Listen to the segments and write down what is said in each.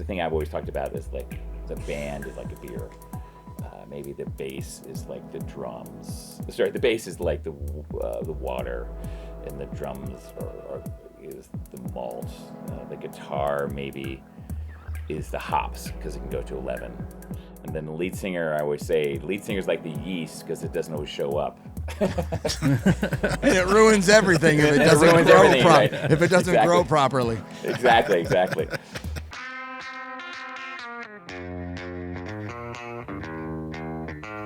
thing I've always talked about is like the band is like a beer. Maybe the bass is like the drums. Sorry, the bass is like the water, and the drums is the malt. The guitar maybe is the hops because it can go to 11. And then the lead singer, I always say, lead singer's like the yeast because it doesn't always show up. And it ruins everything if it doesn't grow right? If it doesn't grow properly. Exactly.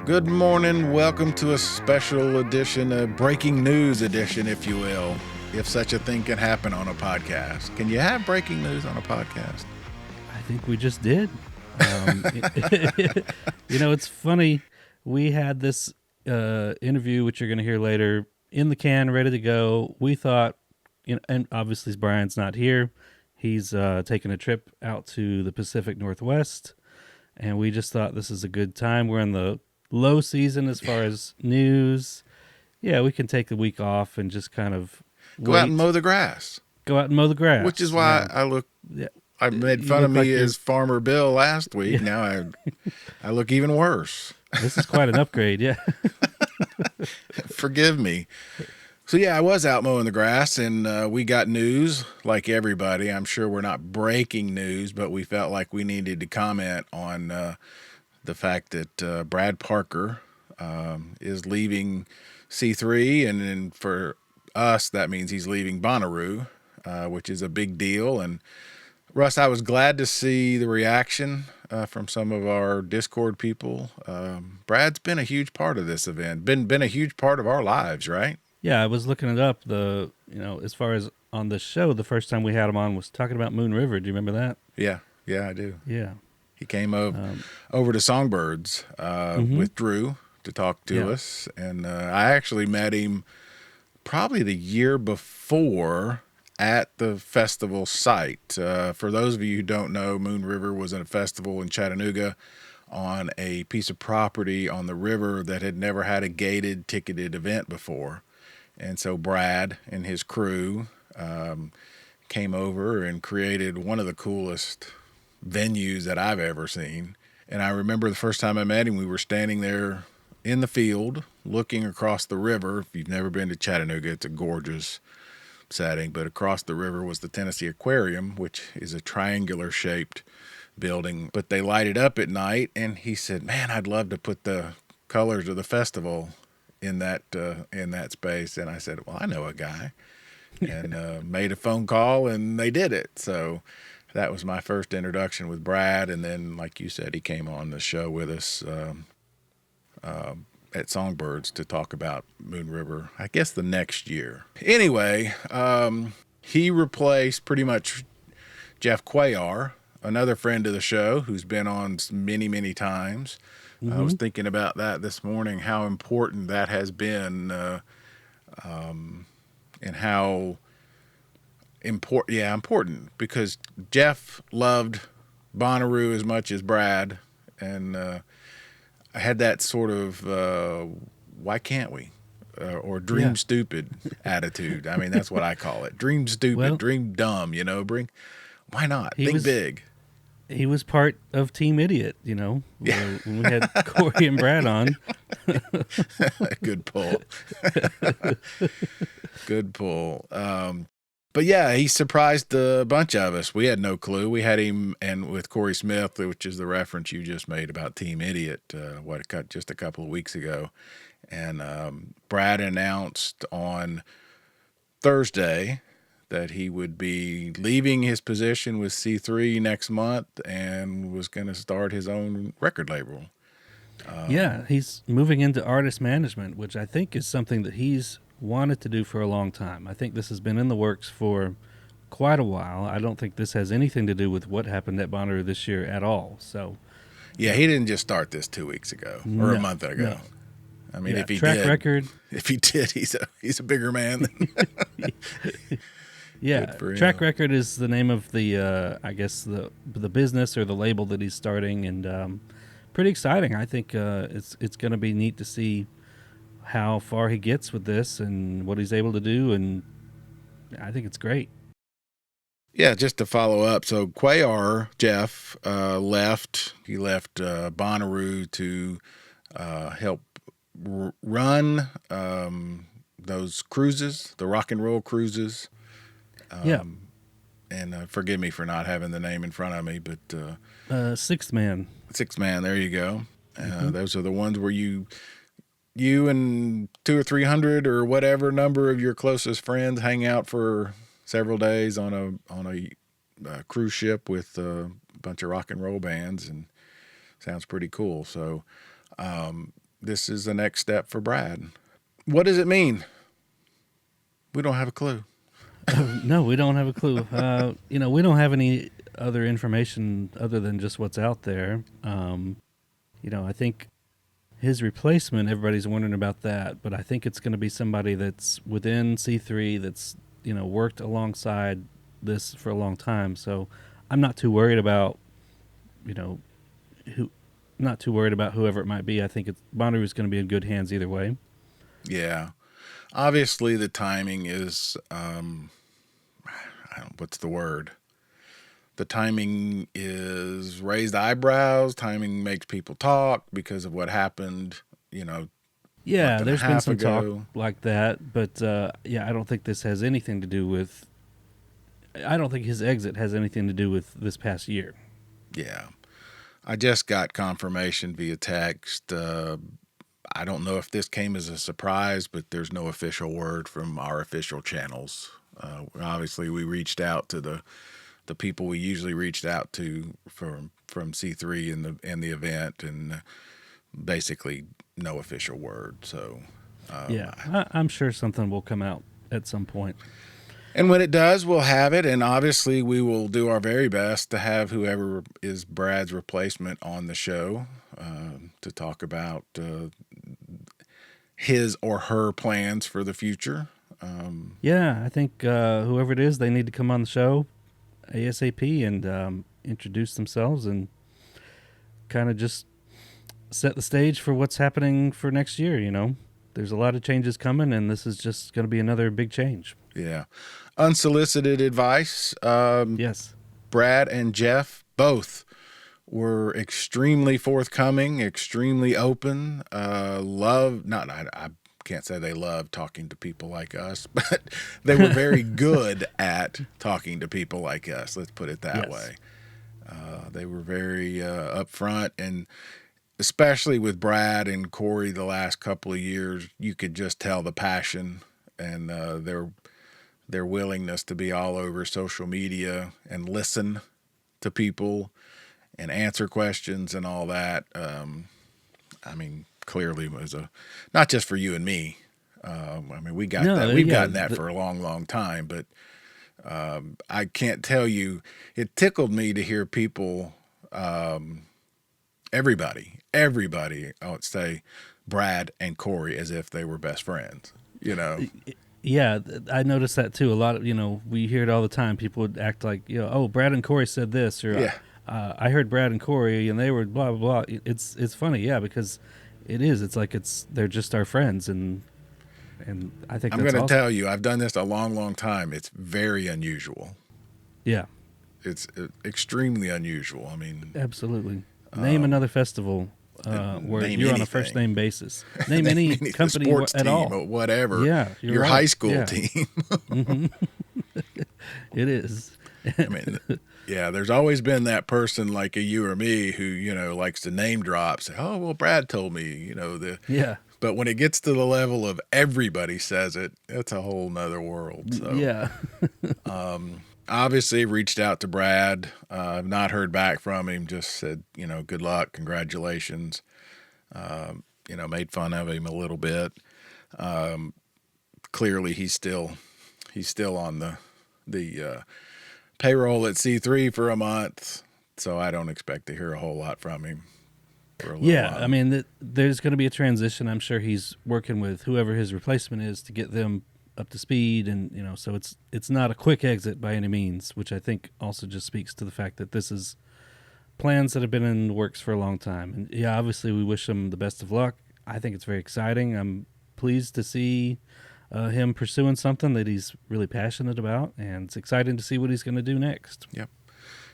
Good morning. Welcome to a special edition, a breaking news edition, if you will, if such a thing can happen on a podcast. Can you have breaking news on a podcast? I think we just did. It's funny. We had this interview, which you're going to hear later, in the can, ready to go. We thought, and obviously Brian's not here. He's taking a trip out to the Pacific Northwest, and we just thought this is a good time. We're in the low season as far as news. Yeah, we can take the week off and just kind of go out and mow the grass. Which is why I made fun of me as Farmer Bill last week. Yeah. Now I look even worse. This is quite an upgrade, yeah. Forgive me. So, yeah, I was out mowing the grass, and we got news like everybody. I'm sure we're not breaking news, but we felt like we needed to comment on the fact that Brad Parker is leaving C3, and then for us, that means he's leaving Bonnaroo, which is a big deal. And Russ, I was glad to see the reaction from some of our Discord people. Brad's been a huge part of this event, been a huge part of our lives, right? Yeah, I was looking it up. As far as on the show, the first time we had him on was talking about Moon River. Do you remember that? Yeah, I do. Yeah. He came over to Songbirds with Drew to talk to us, and I actually met him probably the year before at the festival site. For those of you who don't know, Moon River was a festival in Chattanooga on a piece of property on the river that had never had a gated, ticketed event before. And so Brad and his crew came over and created one of the coolest venues that I've ever seen. And I remember the first time I met him, we were standing there in the field looking across the river. If you've never been to Chattanooga, it's a gorgeous setting, but across the river was the Tennessee Aquarium, which is a triangular shaped building, but they light it up at night. And he said, man, I'd love to put the colors of the festival in that space. And I said, well, I know a guy, and made a phone call, and they did it. So that was my first introduction with Brad. And then, like you said, he came on the show with us at Songbirds to talk about Moon River, I guess the next year. Anyway, he replaced pretty much Jeff Cuellar, another friend of the show who's been on many, many times. Mm-hmm. I was thinking about that this morning, how important that has been, and how important, because Jeff loved Bonnaroo as much as Brad, and I had that sort of why can't we or dream stupid attitude. I mean, that's what I call it. Dream stupid, dream dumb, why not? Think big. He was part of Team Idiot, when we had Corey and Brad on. Good pull. Good pull. But yeah, he surprised a bunch of us. We had no clue. We had him, and with Corey Smith, which is the reference you just made about Team Idiot, just a couple of weeks ago. And Brad announced on Thursday that he would be leaving his position with C3 next month and was going to start his own record label. He's moving into artist management, which I think is something that he's wanted to do for a long time. I think this has been in the works for quite a while. I don't think this has anything to do with what happened at Bonnaroo this year at all. So, yeah, he didn't just start this 2 weeks ago or a month ago. No. I mean, if he did, he's a bigger man than Yeah, Track Record is the name of the I guess the business or the label that he's starting, and pretty exciting. I think it's going to be neat to see how far he gets with this and what he's able to do, and I think it's great. Yeah, just to follow up. So Quayar, Jeff, left. He left Bonnaroo to help run those cruises, the rock and roll cruises. Yeah. And forgive me for not having the name in front of me, but Sixth Man. Six Man, there you go. Those are the ones where you and 200 or 300 or whatever number of your closest friends hang out for several days on a cruise ship with a bunch of rock and roll bands, and sounds pretty cool. So this is the next step for Brad. What does it mean? We don't have a clue. No, we don't have a clue. We don't have any other information other than just what's out there. I think his replacement, everybody's wondering about that, but I think it's going to be somebody that's within C3 that's, worked alongside this for a long time. So I'm not too worried about, not too worried about whoever it might be. I think Bonnaroo is going to be in good hands either way. Yeah. Obviously, the timing is, what's the word? The timing is raised eyebrows. Timing makes people talk because of what happened, Yeah, there's been some talk ago. like that, but I don't think this has anything to do with. I don't think his exit has anything to do with this past year. Yeah. I just got confirmation via text. I don't know if this came as a surprise, but there's no official word from our official channels. Obviously, we reached out to the people we usually reached out to from C3 in the event, and basically no official word. So I'm sure something will come out at some point. And when it does, we'll have it. And obviously, we will do our very best to have whoever is Brad's replacement on the show to talk about his or her plans for the future. I think whoever it is, they need to come on the show ASAP and introduce themselves and kind of just set the stage for what's happening for next year. There's a lot of changes coming, and this is just going to be another big change. Yeah. Unsolicited advice. Yes. Brad and Jeff both were extremely forthcoming, extremely open. I can't say they love talking to people like us, but they were very good at talking to people like us. Let's put it that way. They were very upfront, and especially with Brad and Corey the last couple of years, you could just tell the passion and their willingness to be all over social media and listen to people and answer questions and all that. Clearly it was not just for you and me. We got that. We've gotten that for a long, long time, but I can't tell you, it tickled me to hear people, everybody, I would say Brad and Corey as if they were best friends, Yeah, I noticed that too. A lot of, we hear it all the time. People would act like, oh, Brad and Corey said this, or yeah. I heard Brad and Corey and they were blah, blah, blah. It's funny, yeah, because it is. It's like they're just our friends, and I think I'm that's going to awesome. tell you, I've done this a long, long time. It's very unusual. Yeah. It's extremely unusual. Absolutely. Name another festival where you're on a first name basis. Name any company sports at team all. or whatever. Yeah, your right. high school team. Mm-hmm. It is. There's always been that person like a you or me who, likes to name drop, say, oh, well, Brad told me, Yeah. But when it gets to the level of everybody says it, it's a whole nother world. So, yeah. Obviously reached out to Brad. I've not heard back from him. Just said, good luck, congratulations. Made fun of him a little bit. Clearly, he's still on the payroll at C3 for a month, so I don't expect to hear a whole lot from him. For a little while. There's going to be a transition. I'm sure he's working with whoever his replacement is to get them up to speed, and so it's not a quick exit by any means, which I think also just speaks to the fact that this is plans that have been in the works for a long time. And obviously we wish him the best of luck. I think it's very exciting. I'm pleased to see him pursuing something that he's really passionate about, and it's exciting to see what he's going to do next. Yep.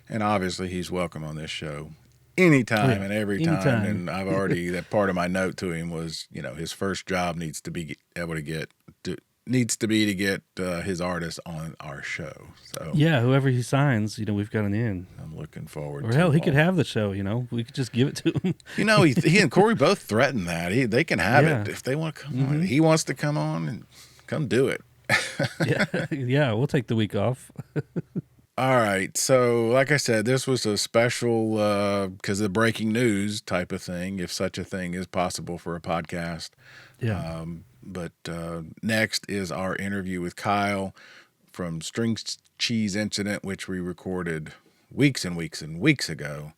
And obviously he's welcome on this show anytime and every time. Anytime. And I've already, that part of my note to him was, his first job needs to be able to get his artist on our show. So yeah, whoever he signs, we've got an in. I'm looking forward or to hell, he could have the show, we could just give it to him. he and Corey both threatened that. They can have it if they want to come on. He wants to come on and come do it. Yeah, we'll take the week off. All right. So, like I said, this was a special because of breaking news type of thing, if such a thing is possible for a podcast. Yeah. But next is our interview with Kyle from String Cheese Incident, which we recorded weeks and weeks and weeks ago.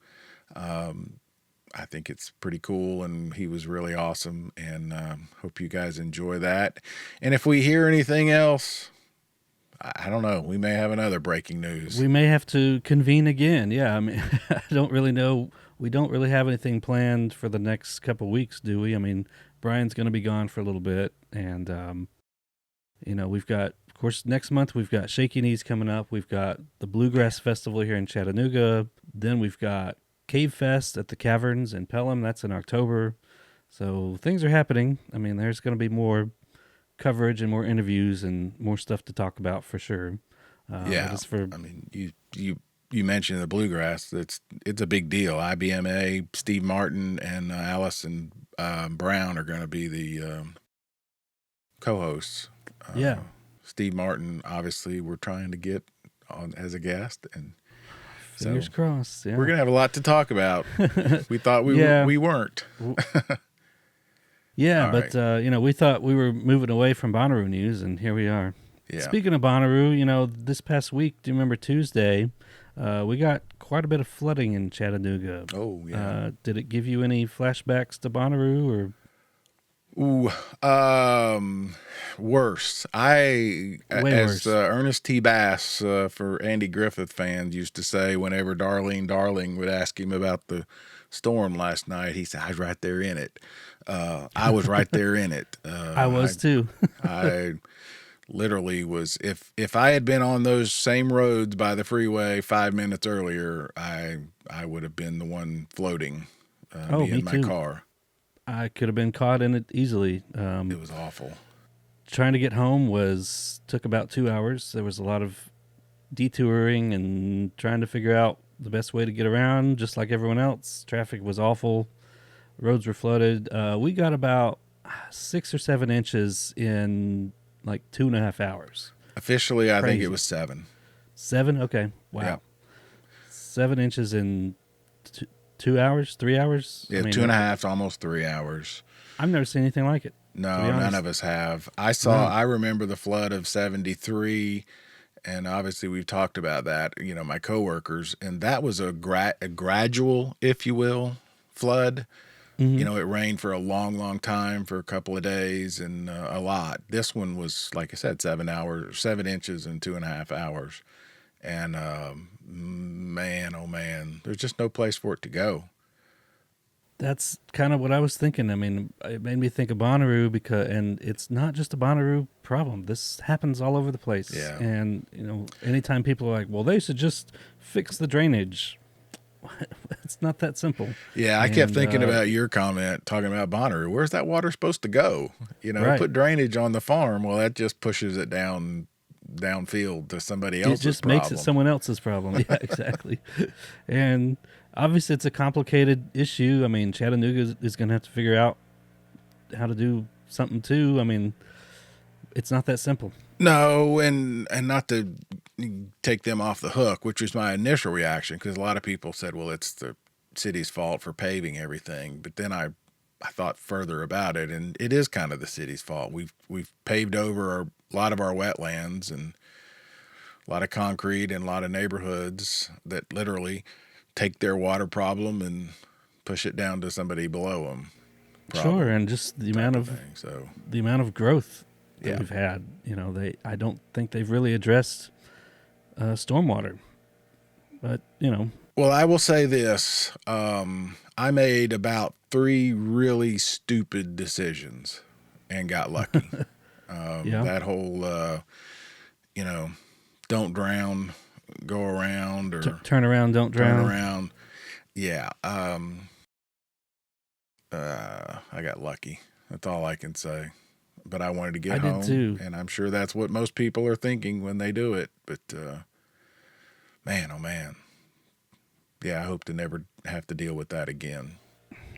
I think it's pretty cool, and he was really awesome, and hope you guys enjoy that. And if we hear anything else, I don't know. We may have another breaking news. We may have to convene again. Yeah, I mean, I don't really know. We don't really have anything planned for the next couple weeks, do we? I mean, Brian's going to be gone for a little bit, and we've got, of course, next month we've got Shaky Knees coming up. We've got the Bluegrass Festival here in Chattanooga. Then we've got Cave Fest at the Caverns in Pelham. That's in October. So things are happening. I mean, there's going to be more coverage and more interviews and more stuff to talk about for sure. I mean, you mentioned the bluegrass. It's a big deal. IBMA, Steve Martin, and Allison Brown are going to be the co-hosts. Steve Martin, obviously, we're trying to get on as a guest, and fingers crossed. Yeah, we're going to have a lot to talk about. We thought we weren't. Yeah, all but right. we thought we were moving away from Bonnaroo news, and here we are. Yeah. Speaking of Bonnaroo, this past week, do you remember Tuesday? We got quite a bit of flooding in Chattanooga. Oh, yeah. Did it give you any flashbacks to Bonnaroo, or? Ooh, worse. As Ernest T. Bass for Andy Griffith fans used to say, whenever Darling would ask him about the storm last night, he said, "I was right there in it." I was right there in it. I was too. I literally was. If I had been on those same roads by the freeway 5 minutes earlier, I would have been the one floating. Me in my car. I could have been caught in it easily. It was awful. Trying to get home took about 2 hours. There was a lot of detouring and trying to figure out the best way to get around, just like everyone else. Traffic was awful. Roads were flooded. We got about 6 or 7 inches in like 2.5 hours. Officially, I think it was 7. 7? Okay. Wow. Yeah. 7 inches in 2 hours, 3 hours? Yeah, 2.5, almost 3 hours. I've never seen anything like it. No, none of us have. I remember the flood of 73, and obviously we've talked about that, my coworkers, and that was a gradual, if you will, flood. Mm-hmm. It rained for a long, long time, for a couple of days, and a lot. This one was, like I said, 7 inches in 2.5 hours. And man, oh man, there's just no place for it to go. That's kind of what I was thinking. I mean, it made me think of Bonnaroo and it's not just a Bonnaroo problem. This happens all over the place. Yeah. And, anytime people are like, well, they should just fix the drainage. It's not that simple. Yeah, I kept thinking about your comment talking about Bonnaroo. Where's that water supposed to go? Right. Put drainage on the farm. Well, that just pushes it downfield to somebody else's problem. It just makes it someone else's problem. Yeah, exactly. And obviously it's a complicated issue. I mean, Chattanooga is going to have to figure out how to do something too. I mean, it's not that simple. No, and not to take them off the hook, which was my initial reaction, because a lot of people said, well, it's the city's fault for paving everything. But then I thought further about it, and it is kind of the city's fault. We've paved over a lot of our wetlands and a lot of concrete in a lot of neighborhoods that literally take their water problem and push it down to somebody below them. Sure, and just the amount of growth that we've had. I don't think they've really addressed stormwater. But Well, I will say this: I made about 3 really stupid decisions and got lucky. That whole, don't drown, go around, or turn around, don't drown. Turn around. Yeah. I got lucky. That's all I can say. But I wanted to get home. I did too. And I'm sure that's what most people are thinking when they do it. But, man, oh man. Yeah, I hope to never have to deal with that again.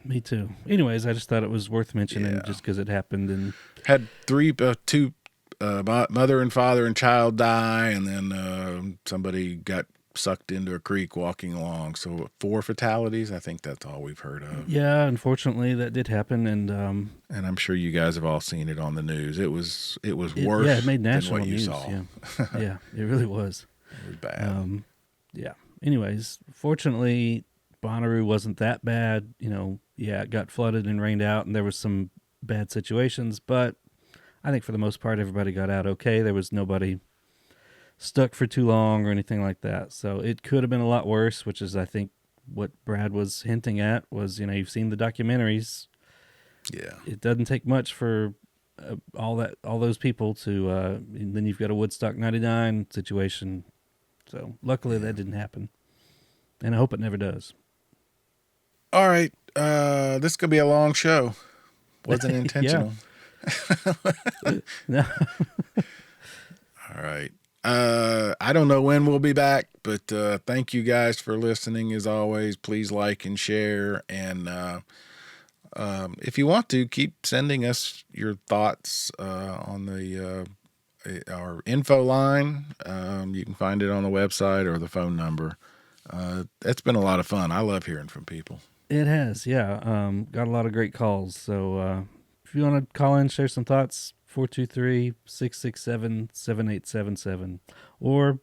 Me too. Anyways, I just thought it was worth mentioning just because it happened. And had two, mother and father and child die, and then somebody got sucked into a creek walking along. So 4 fatalities. I think that's all we've heard of. Yeah, unfortunately, that did happen, and I'm sure you guys have all seen it on the news. It was worse. Yeah, it made national than what news. You saw. Yeah, it really was. It was bad. Yeah. Anyways, fortunately, Bonnaroo wasn't that bad. It got flooded and rained out, and there was some bad situations, but I think for the most part, everybody got out okay. There was nobody stuck for too long or anything like that. So it could have been a lot worse, which is, I think, what Brad was hinting at was, you've seen the documentaries. Yeah. It doesn't take much for all those people to, and then you've got a Woodstock 99 situation. So luckily that didn't happen. And I hope it never does. All right. This could be a long show. Wasn't intentional. No. All right. I don't know when we'll be back, but thank you guys for listening. As always, please like and share. And if you want to, keep sending us your thoughts on our info line. You can find it on the website or the phone number. It's been a lot of fun. I love hearing from people. It has, yeah. Got a lot of great calls. So if you want to call in, share some thoughts, 423-667-7877. Or,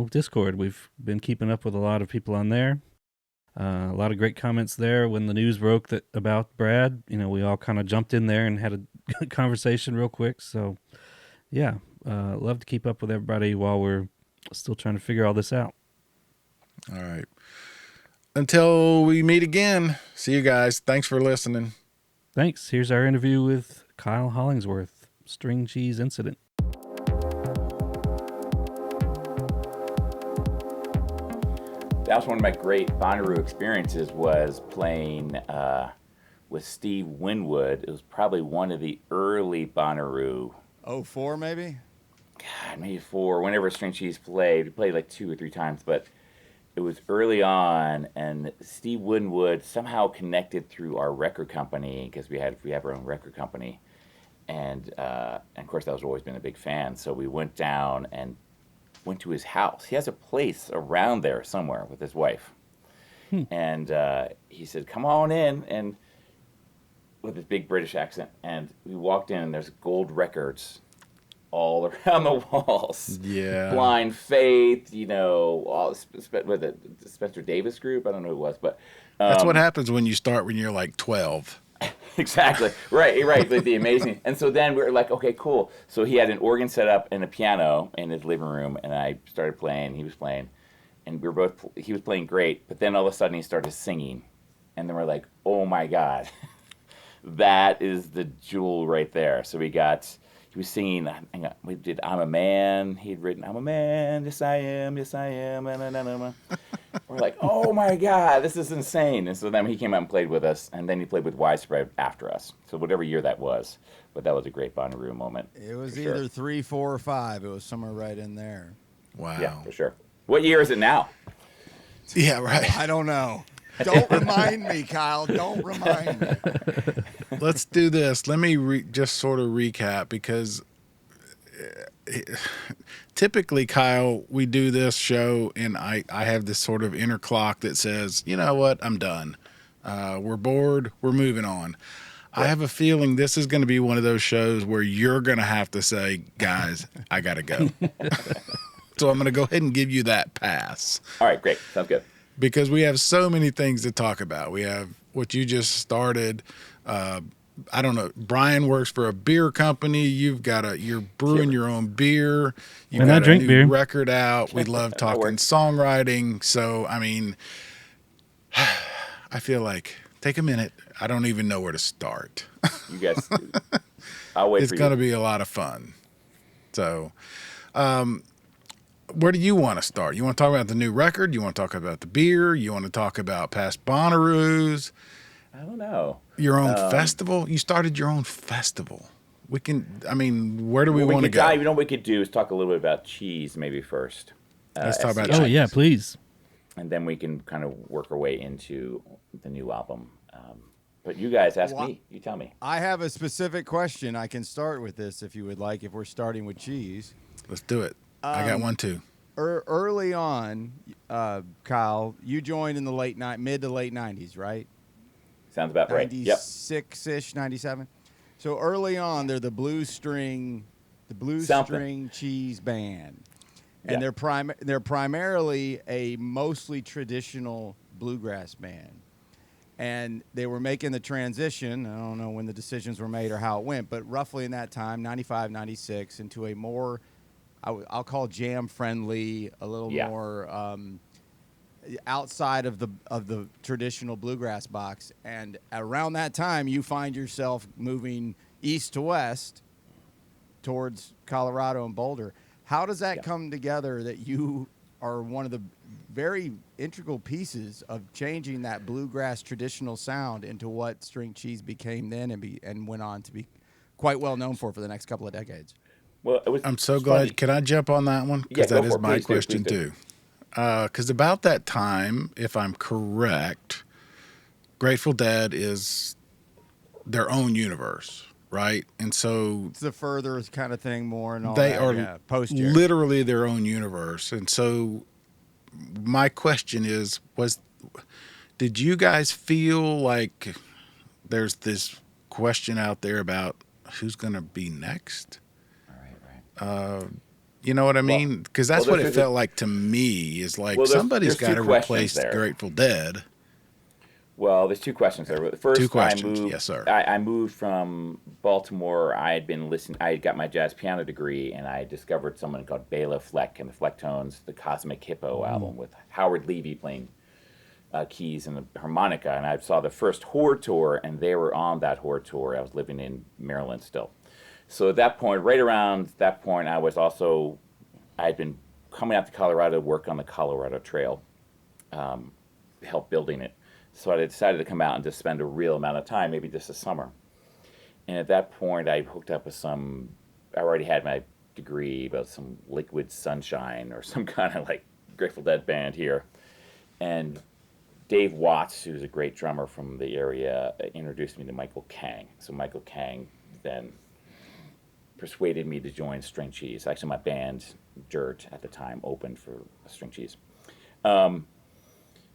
Discord. We've been keeping up with a lot of people on there. A lot of great comments there. When the news broke about Brad, we all kind of jumped in there and had a conversation real quick. So, yeah, love to keep up with everybody while we're still trying to figure all this out. All right. Until we meet again, see you guys. Thanks for listening. Thanks. Here's our interview with Kyle Hollingsworth, String Cheese Incident. That was one of my great Bonnaroo experiences, was playing with Steve Winwood. It was probably one of the early Bonnaroo. 04 maybe? God, maybe 4. Whenever String Cheese played, we played like 2 or 3 times, but it was early on, and Steve Winwood somehow connected through our record company, because we have our own record company, and of course that was always been a big fan. So we went down and went to his house. He has a place around there somewhere with his wife, and he said, "Come on in," and with his big British accent, and we walked in, and there's gold records all around the walls. Yeah. Blind Faith, all with the Spencer Davis group. I don't know who it was, but that's what happens when you start when you're like 12. Exactly. Right. Like the amazing. And so then we were like, okay, cool. So he had an organ set up and a piano in his living room, and I started playing. He was playing, and he was playing great. But then all of a sudden he started singing, and then we're like, oh my God, that is the jewel right there. So he was singing, we did I'm a Man. He'd written, I'm a man, yes I am, and we're like, oh my God, this is insane. And so then he came out and played with us, and then he played with Widespread after us. So whatever year that was, but that was a great Bonnaroo moment. It was either 3, 4, or 5. It was somewhere right in there. Wow. Yeah, for sure. What year is it now? Yeah, right. I don't know. Don't remind me, Kyle. Don't remind me. Let's do this. Let me just sort of recap, because typically, Kyle, we do this show, and I have this sort of inner clock that says, you know what, I'm done. We're bored. We're moving on. Right. I have a feeling this is going to be one of those shows where you're going to have to say, guys, I got to go. So I'm going to go ahead and give you that pass. All right, great. Sounds good. Because we have so many things to talk about. We have what you just started. I don't know. Brian works for a beer company. You're brewing your own beer. You've got a new record out. We love talking songwriting. So, I mean, I feel like, take a minute. I don't even know where to start. You guys I'll wait it's for going to you. be a lot of fun. So, where do you want to start? You want to talk about the new record? You want to talk about the beer? You want to talk about past Bonnaroos? I don't know. Your own festival? You started your own festival. We can, I mean, where do we want to go? You know what we could do is talk a little bit about cheese maybe first. Let's talk about SCI. Oh yeah, cheese. please. And then we can kind of work our way into the new album. But you guys ask me. You tell me. I have a specific question. I can start with this if you would like, if we're starting with cheese. Let's do it. I got one too. Early on, Kyle, you joined in the mid to late 90s, right? Sounds about right. Yep. 96-ish, 97. So early on, they're the Blue String Cheese Band. And Yeah. they're primarily a mostly traditional bluegrass band. And they were making the transition. I don't know when the decisions were made or how it went, but roughly in that time, 95, 96, into a more, I'll call jam friendly, a little more outside of the traditional bluegrass box. And around that time, you find yourself moving east to west towards Colorado and Boulder. How does that come together that you are one of the very integral pieces of changing that bluegrass traditional sound into what string cheese became then and went on to be quite well known for the next couple of decades? Well, I'm so it's glad. funny. Can I jump on that one? Because Yeah, go that is for it. my Please do, question please do. too. Because about that time, if I'm correct, Grateful Dead is their own universe, right? And so It's the further kind of thing more and all they that. are Post-Jerry. literally their own universe. And so my question is, did you guys feel like there's this question out there about who's going to be next? Right. You know what I mean? Because that's what it there's felt like to me. Is like Well, somebody's there's got two to questions replace there. Grateful Dead. Well, there's two questions there. First, Two questions, I moved, yes, sir. I moved from Baltimore. I had got my jazz piano degree, and I discovered someone called Bela Fleck and the Flecktones, the Cosmic Hippo album with Howard Levy playing keys and the harmonica. And I saw the first Horde tour, and they were on that Horde tour. I was living in Maryland still. So at that point, right around that point, I had been coming out to Colorado to work on the Colorado Trail, help building it. So I decided to come out and just spend a real amount of time, maybe just a summer. And at that point, I hooked up with I already had my degree about some Liquid Sunshine or some kind of like Grateful Dead band here. And Dave Watts, who's a great drummer from the area, introduced me to Michael Kang. So Michael Kang then persuaded me to join String Cheese. Actually, my band, Dirt, at the time, opened for String Cheese.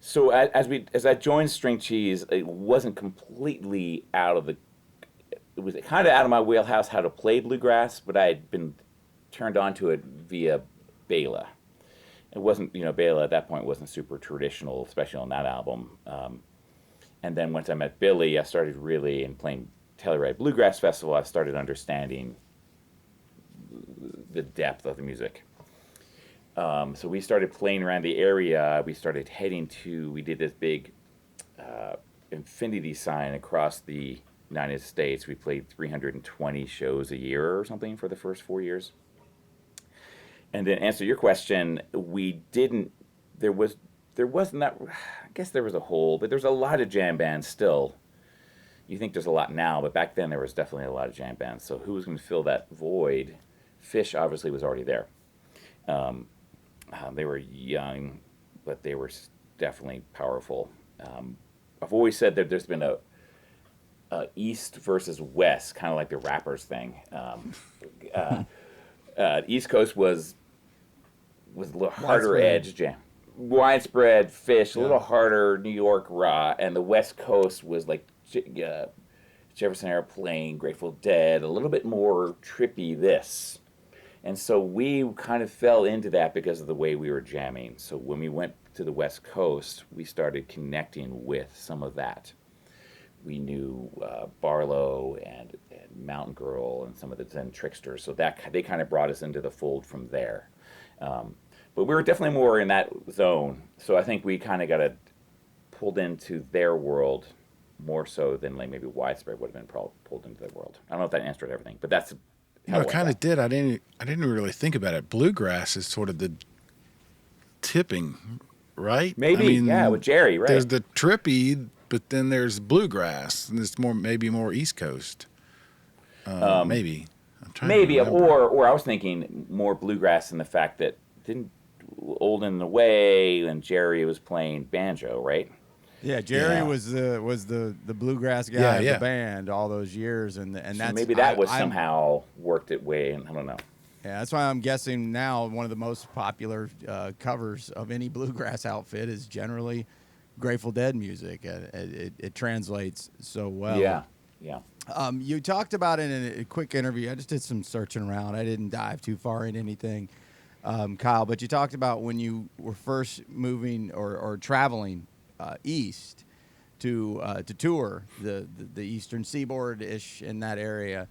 So as I joined String Cheese, it wasn't completely it was kind of out of my wheelhouse how to play bluegrass, but I had been turned on to it via Bela. It wasn't, Bela at that point wasn't super traditional, especially on that album. And then once I met Billy, I started really, in playing Telluride Bluegrass Festival, I started understanding the depth of the music. So we started playing around the area. We did this big infinity sign across the United States. We played 320 shows a year or something for the first 4 years. And then answer your question, there wasn't that, I guess there was a hole, but there's a lot of jam bands still. You think there's a lot now, but back then there was definitely a lot of jam bands. So who was going to fill that void? Fish obviously was already there. They were young, but they were definitely powerful. I've always said that there's been a East versus West, kind of like the rappers thing. East Coast was a little harder edge jam. Widespread Fish, a little harder New York raw, and the West Coast was like Jefferson Airplane, Grateful Dead, a little bit more trippy this. And so we kind of fell into that because of the way we were jamming. So when we went to the West Coast, we started connecting with some of that. We knew Barlow and Mountain Girl and some of the Zen Tricksters. So they kind of brought us into the fold from there. But we were definitely more in that zone. So I think we kind of got pulled into their world more so than like maybe widespread would have been pulled into the world. I don't know if that answered everything, but that's how it kind of did. I didn't really think about it. Bluegrass is sort of the tipping, right? Maybe, with Jerry, right? There's the trippy, but then there's bluegrass, and it's maybe more East Coast. Maybe. I'm trying Maybe, to remember. or I was thinking more bluegrass in the fact that didn't Old and Away and Jerry was playing banjo, right? Yeah, Jerry Yeah. was the bluegrass guy of Yeah. the band all those years, and So that's maybe that was somehow worked its way, and I don't know. Yeah, that's why I'm guessing now one of the most popular covers of any bluegrass outfit is generally Grateful Dead music. It translates so well. Yeah. You talked about it in a quick interview. I just did some searching around. I didn't dive too far in anything, Kyle. But you talked about when you were first moving or traveling east to tour the Eastern Seaboard ish in that area,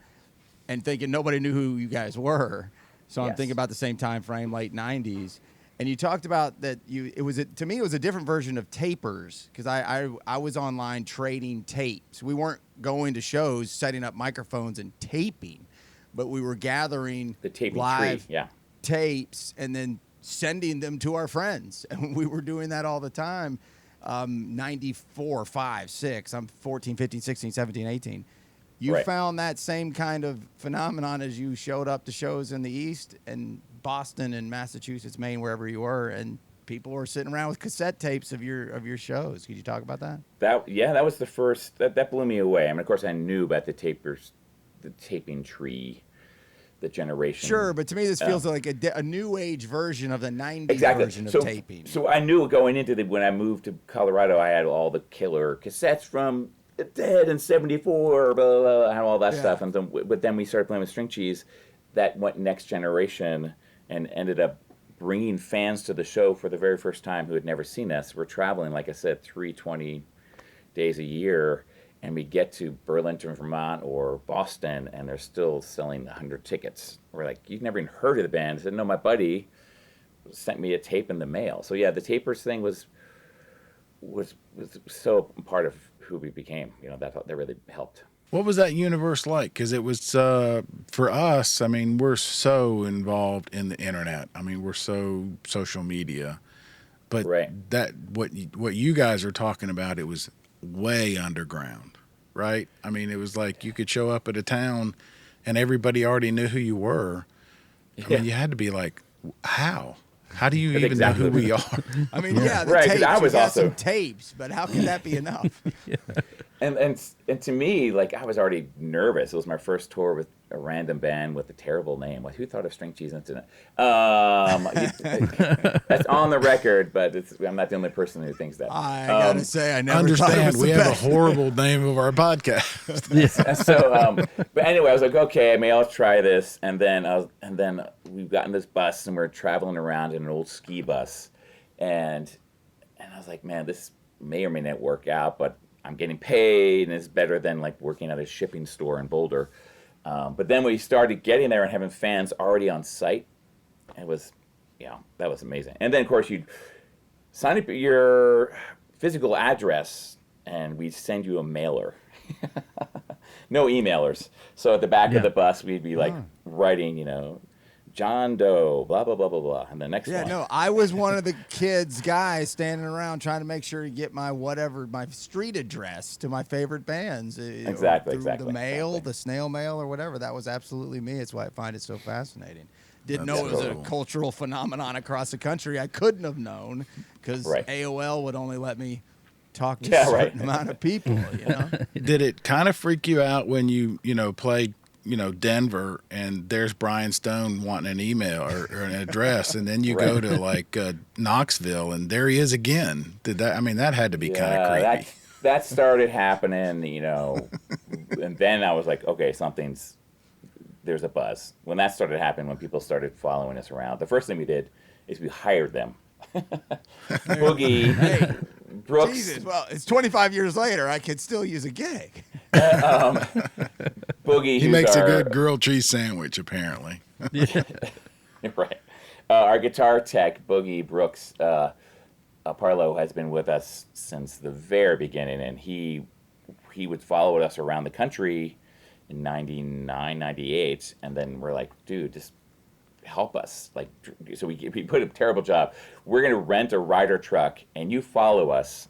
and thinking nobody knew who you guys were. So I'm Yes. thinking about the same time frame, late '90s. And you talked about that to me it was a different version of tapers, because I was online trading tapes. We weren't going to shows, setting up microphones and taping, but we were gathering The taping live tree, yeah. tapes and then sending them to our friends. And we were doing that all the time. 94, 5, 6, I'm 14, 15, 16, 17, 18. You Right. found that same kind of phenomenon as you showed up to shows in the East and Boston and Massachusetts, Maine, wherever you were, and people were sitting around with cassette tapes of your shows. Could you talk about that? That was the first that blew me away. I mean, of course, I knew about the taping tree, the generation. Sure, but to me this feels like a new age version of the '90s Exactly. version of So, taping. so I knew going into when I moved to Colorado, I had all the killer cassettes from Dead in '74, blah, blah, blah, I had all that Yeah. stuff. And then, but then we started playing with String Cheese. That went next generation and ended up bringing fans to the show for the very first time who had never seen us. We're traveling, like I said, 320 days a year, and we get to Burlington, Vermont, or Boston, and they're still selling 100 tickets. We're like, you've never even heard of the band? I said, no, my buddy sent me a tape in the mail. So yeah, the tapers thing was so part of who we became. You know, that really helped. What was that universe like? Because it was for us. I mean, we're so involved in the internet. I mean, we're so social media. But Right. that what you guys are talking about, it was way underground, right? I mean, it was like you could show up at a town, and everybody already knew who you were. I mean, you had to be like, how? How do you That's even exactly know who what we are? I mean, yeah, the Right, 'cause tapes. I was you got also- some tapes, but how can that be enough? And to me, like, I was already nervous. It was my first tour with a random band with a terrible name. Like, who thought of String Cheese Incident? That's on the record, but I'm not the only person who thinks that. I gotta say, I never thought it Understand, was we the have best. a horrible name of our podcast. And so, but anyway, I was like, okay, maybe I'll try this. And then we've gotten this bus, and we're traveling around in an old ski bus, and I was like, man, this may or may not work out, but I'm getting paid, and it's better than like working at a shipping store in Boulder. But then we started getting there and having fans already on site. It was, that was amazing. And then, of course, you'd sign up your physical address, and we'd send you a mailer. No emailers. So at the back of the bus, we'd be like writing, John Doe, blah, blah, blah, blah, blah. And the next Yeah, one. no, I was one of the guys standing around trying to make sure to get my street address to my favorite bands. Exactly. The mail, the snail mail or whatever. That was absolutely me. It's why I find it so fascinating. Didn't know it was a cool. cultural phenomenon across the country. I couldn't have known because Right. AOL would only let me talk to a certain amount of people, Did it kind of freak you out when you played, Denver, and there's Brian Stone wanting an email or an address, and then you go to like Knoxville, and there he is again? Did that? I mean, that had to be kind of creepy. That started happening, and then I was like, okay, there's a buzz. When that started happening, when people started following us around, the first thing we did is we hired them. Boogie, Hey, Brooks, Jesus, well, it's 25 years later. I could still use a gig. Boogie. He makes a good grilled cheese sandwich, apparently. Right. Our guitar tech, Boogie Brooks, Parlow, has been with us since the very beginning, and he he would follow us around the country in 99, 98, and then we're like, dude, just help us. Like, so we put a terrible job. We're going to rent a Ryder truck and you follow us.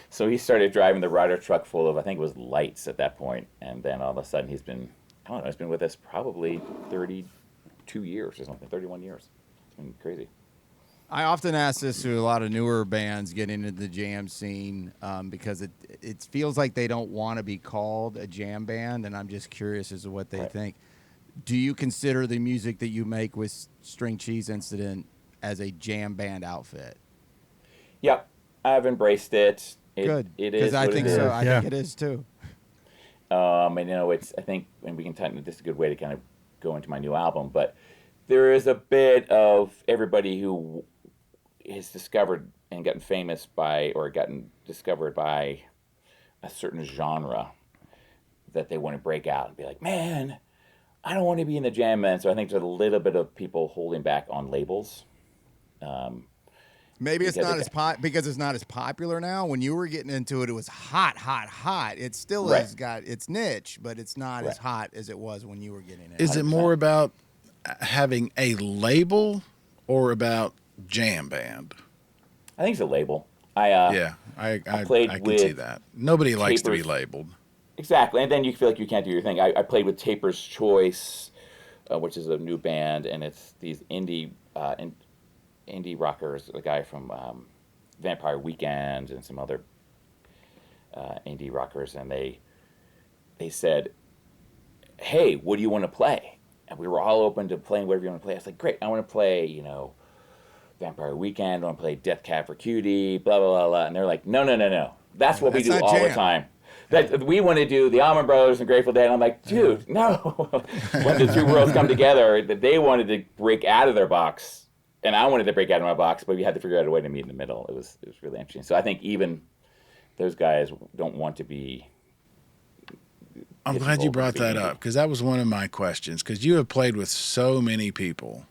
So he started driving the Ryder truck full of, I think it was lights at that point. And then all of a sudden he's been with us probably 32 years or something, 31 years. It's been crazy. I often ask this to a lot of newer bands getting into the jam scene because it feels like they don't want to be called a jam band, and I'm just curious as to what they think. Do you consider the music that you make with String Cheese Incident as a jam band outfit? Yep, I've embraced it. Good, it is. I think so. I think it is too. And it's. I think, and we can this is a good way to kind of go into my new album. But there is a bit of everybody who is discovered and gotten famous by, or gotten discovered by, a certain genre that they want to break out and be like, man, I don't want to be in the jam band. So I think there's a little bit of people holding back on labels. Maybe it's not because it's not as popular now. When you were getting into it, it was hot. It still has got its niche, but it's not as hot as it was when you were getting in. Is it more about having a label or about jam band? I think it's a label. I played I can with see that. Nobody likes to be Tapers. labeled. Exactly, and then you feel like you can't do your thing. I played with Taper's Choice, which is a new band, and it's these indie rockers. A guy from Vampire Weekend and some other indie rockers, and they said, "Hey, what do you want to play?" And we were all open to playing whatever you want to play. I was like, "Great, I want to play, Vampire Weekend. I want to play Death Cab for Cutie, blah blah blah blah." And they're like, "No. That's what we do all the time. That we want to do the Allman Brothers and Grateful Dead." And I'm like, dude, no. When the two worlds come together, they wanted to break out of their box, and I wanted to break out of my box, but we had to figure out a way to meet in the middle. It was really interesting. So I think even those guys don't want to be. I'm glad you brought that up, because that was one of my questions, because you have played with so many people.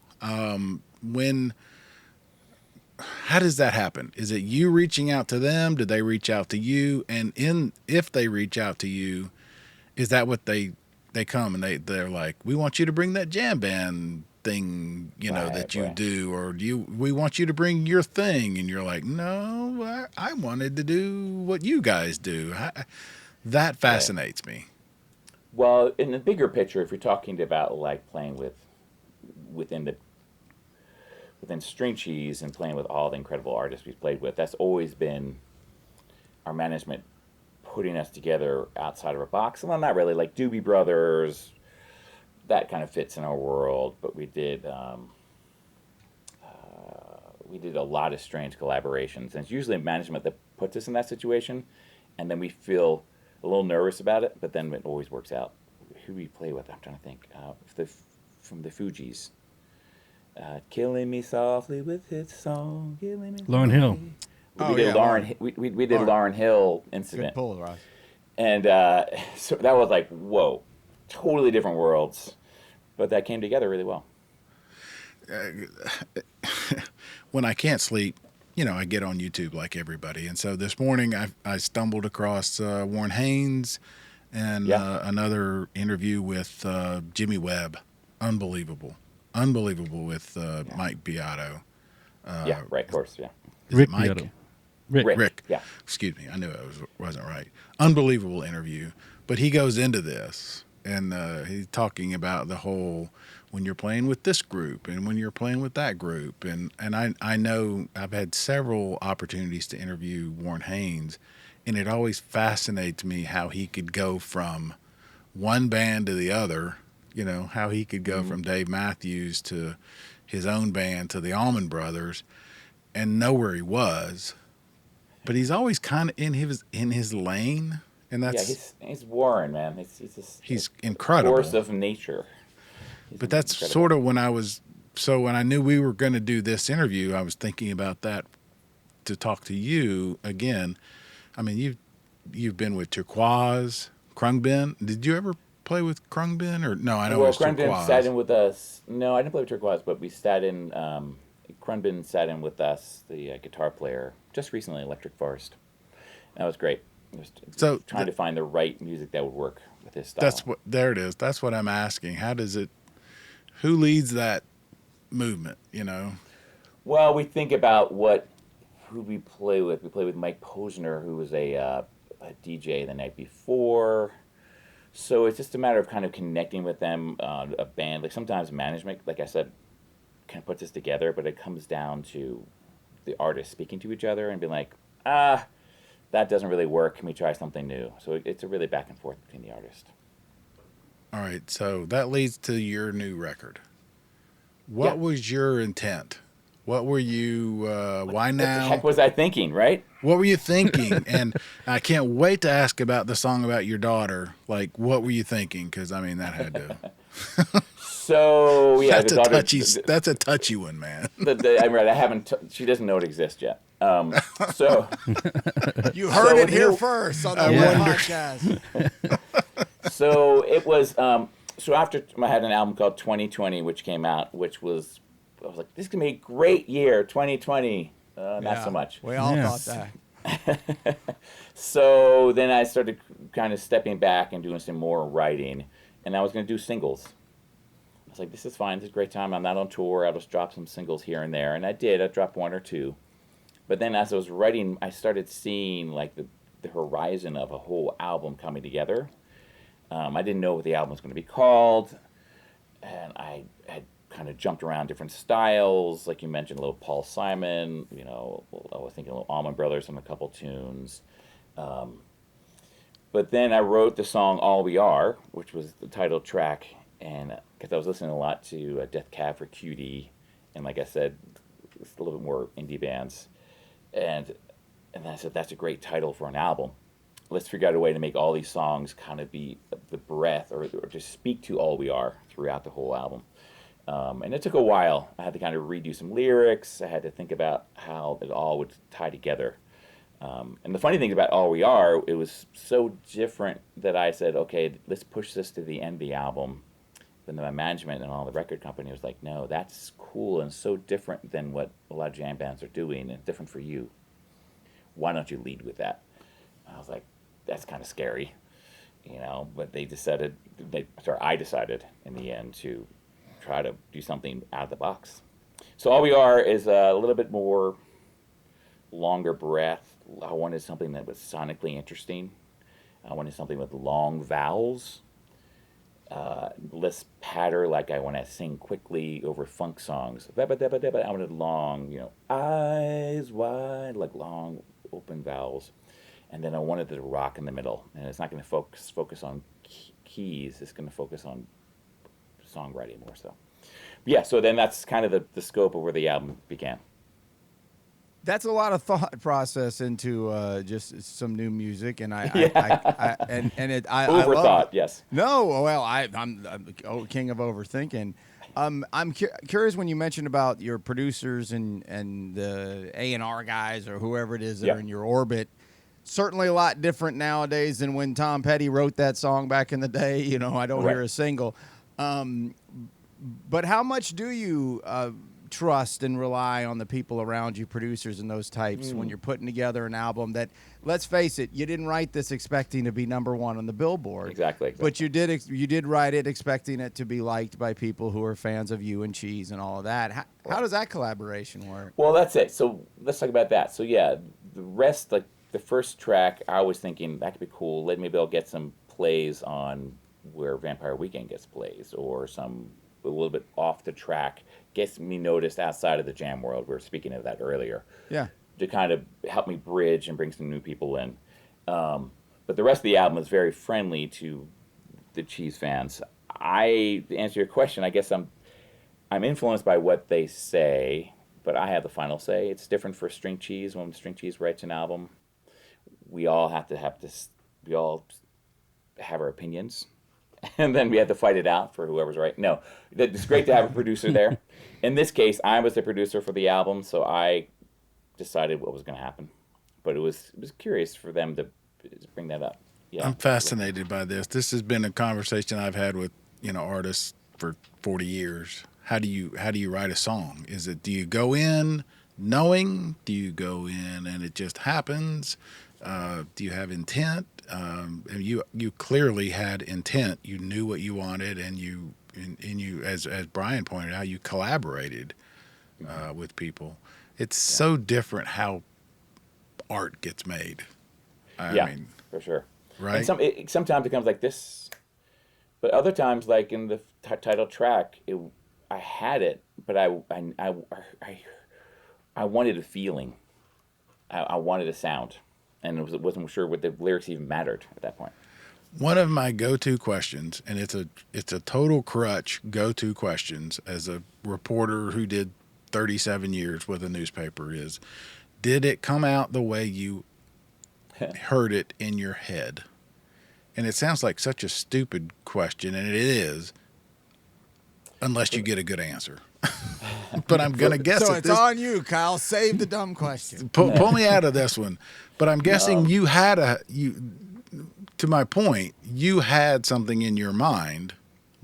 How does that happen? Is it you reaching out to them? Do they reach out to you? And if they reach out to you, is that what they come and they're like, we want you to bring that jam band thing, that you do, or we want you to bring your thing, and you're like, no, I wanted to do what you guys do. That fascinates me. Well, in the bigger picture, if you're talking about like playing within String Cheese and playing with all the incredible artists we've played with, that's always been our management putting us together outside of a box. Well, not really, like Doobie Brothers, that kind of fits in our world, but we did a lot of strange collaborations, and it's usually management that puts us in that situation, and then we feel a little nervous about it, but then it always works out. Who do we play with? I'm trying to think. From the Fugees. Killing Me Softly with His Song. Killing Me Lauryn Hill. We did Lauryn. We did Lauryn Hill Incident. Good pull, Ross. And so that was like, whoa, totally different worlds, but that came together really well. When I can't sleep, I get on YouTube like everybody. And so this morning I stumbled across Warren Haynes and another interview with Jimmy Webb. Unbelievable with Mike Beato. Of course, yeah. Rick Mike? Beato. Rick. Yeah. Excuse me. I knew I wasn't right. Unbelievable interview. But he goes into this, and he's talking about the whole, when you're playing with this group and when you're playing with that group. And I know I've had several opportunities to interview Warren Haynes, and it always fascinates me how he could go from one band to the other, how he could go from Dave Matthews to his own band to the Allman Brothers and know where he was. But he's always kind of in his lane, and that's he's Warren, man. He's incredible. Force of nature. But that's sort of when I knew we were going to do this interview, I was thinking about that to talk to you again. I mean, you've been with Turquoise, Krungbin. Did you ever play with Krungbin, or no? I know it was Krungbin Turquoise. sat in with us. No, I didn't play with Turquoise, but we sat in. Krungbin sat in with us, the guitar player, just recently, Electric Forest. That was great. So trying to find the right music that would work with his style. there it is. That's what I'm asking. Who leads that movement, you know? Well, we think about who we play with. We play with Mike Posner, who was a DJ the night before. So it's just a matter of kind of connecting with them, a band. Like sometimes management, like I said, kind of puts this together, but it comes down to the artists speaking to each other and being like, that doesn't really work. Can we try something new? So it's a really back and forth between the artist. All right, so that leads to your new record. What was your intent? What were you, why now? What the heck was I thinking, right? What were you thinking? And I can't wait to ask about the song about your daughter. Like, what were you thinking? Because, I mean, that had to... So, yeah. That's a touchy one, man. I'm right. I haven't... she doesn't know it exists yet. So... You heard it here first on the podcast. So, it was... so, after I had an album called 2020, which came out, which was... I was like, this is going to be a great year, 2020. Not so much. We all thought that. So then I started kind of stepping back and doing some more writing. And I was going to do singles. I was like, this is fine. This is a great time. I'm not on tour. I'll just drop some singles here and there. And I did. I dropped one or two. But then as I was writing, I started seeing like the horizon of a whole album coming together. I didn't know what the album was going to be called. And I had kind of jumped around different styles, like you mentioned, a little Paul Simon, I was thinking a little Allman Brothers on a couple tunes. But then I wrote the song All We Are, which was the title track, and because I was listening a lot to Death Cab for Cutie, and like I said, it's a little bit more indie bands. And then I said, that's a great title for an album. Let's figure out a way to make all these songs kind of be the breath or just speak to all we are throughout the whole album. And it took a while. I had to kind of redo some lyrics. I had to think about how it all would tie together. And the funny thing about All We Are, it was so different that I said, okay, let's push this to the end of the album. Then my management and all the record company was like, no, that's cool and so different than what a lot of jam bands are doing and different for you. Why don't you lead with that? And I was like, that's kind of scary, but I decided in the end to try to do something out of the box. So All We Are is a little bit more longer breath. I wanted something that was sonically interesting. I wanted something with long vowels, less patter like I want to sing quickly over funk songs. I wanted long, eyes wide, like long open vowels. And then I wanted it to rock in the middle. And it's not going to focus on keys. It's going to focus on songwriting more so. Yeah, so then that's kind of the scope of where the album began. That's a lot of thought process into just some new music, and I overthought. Yes. No, well, I'm king of overthinking. I'm curious when you mentioned about your producers and the A&R guys or whoever it is that are in your orbit. Certainly a lot different nowadays than when Tom Petty wrote that song back in the day. I don't hear a single. But how much do you trust and rely on the people around you, producers and those types, when you're putting together an album that, let's face it, you didn't write this expecting to be number one on the Billboard. Exactly. But you did write it expecting it to be liked by people who are fans of you and Cheese and all of that. How does that collaboration work? Well, that's it. So let's talk about that. So yeah, the rest, like the first track, I was thinking that could be cool. Maybe I'll get some plays on where Vampire Weekend gets plays, or a little bit off the track, gets me noticed outside of the jam world. We were speaking of that earlier. Yeah. To kind of help me bridge and bring some new people in. But the rest of the album is very friendly to the Cheese fans. To answer your question, I guess I'm influenced by what they say, but I have the final say. It's different for String Cheese. When String Cheese writes an album, we all have this. We all have our opinions, and then we have to fight it out for whoever's right. No, it's great to have a producer there. In this case, I was the producer for the album, so I decided what was going to happen. But it was curious for them to bring that up. Yeah, I'm fascinated by this. This has been a conversation I've had with artists for 40 years. How do you write a song? Do you go in knowing? Do you go in and it just happens? Do you have intent? And you clearly had intent. You knew what you wanted, and you as Brian pointed out, you collaborated with people. It's so different how art gets made. I mean, for sure. right? And sometimes it comes like this, but other times, like in the title track, I had it, but I wanted a feeling. I wanted a sound, and wasn't sure what the lyrics even mattered at that point. One of my go-to questions, and it's a total crutch go-to questions as a reporter who did 37 years with a newspaper is, did it come out the way you heard it in your head? And it sounds like such a stupid question, and it is, unless you get a good answer. But I'm going to guess So at it's this, on you, Kyle. Save the dumb question. pull me out of this one. But I'm guessing you had to my point, you had something in your mind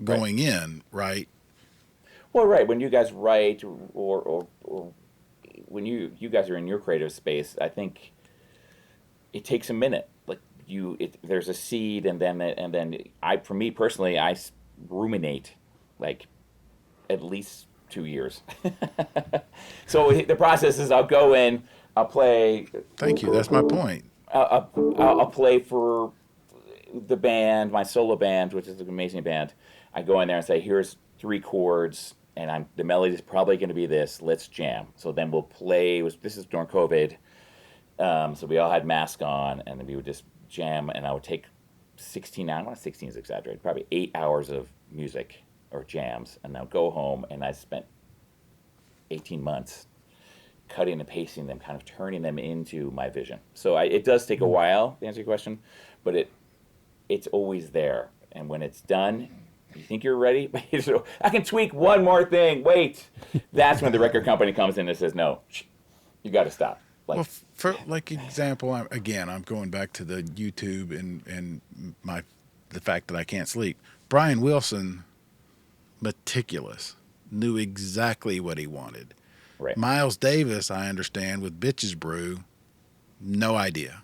going in, right? Well, right. When you guys write, or when you guys are in your creative space, I think it takes a minute. Like there's a seed, and then for me personally, I ruminate like at least 2 years. So the process is I'll go in, I'll play. Thank you. That's my point. I'll play for the band, my solo band, which is an amazing band. I go in there and say, here's 3 chords, and the melody is probably going to be this. Let's jam. So then we'll play. This is during COVID, so we all had masks on, and then we would just jam. And I would take 16 hours. Well, 16 is exaggerated. Probably 8 hours of music or jams, and I'll go home. And I spent 18 months cutting and pasting them, kind of turning them into my vision. So it does take a while to answer your question, but it's always there. And when it's done, you think you're ready, but I can tweak one more thing. Wait, that's when the record company comes in and says, "No, you got to stop." Like, Well, for like example, I'm going back to the YouTube and the fact that I can't sleep. Brian Wilson, meticulous, knew exactly what he wanted. right? Miles Davis, I understand, with Bitches Brew, no idea.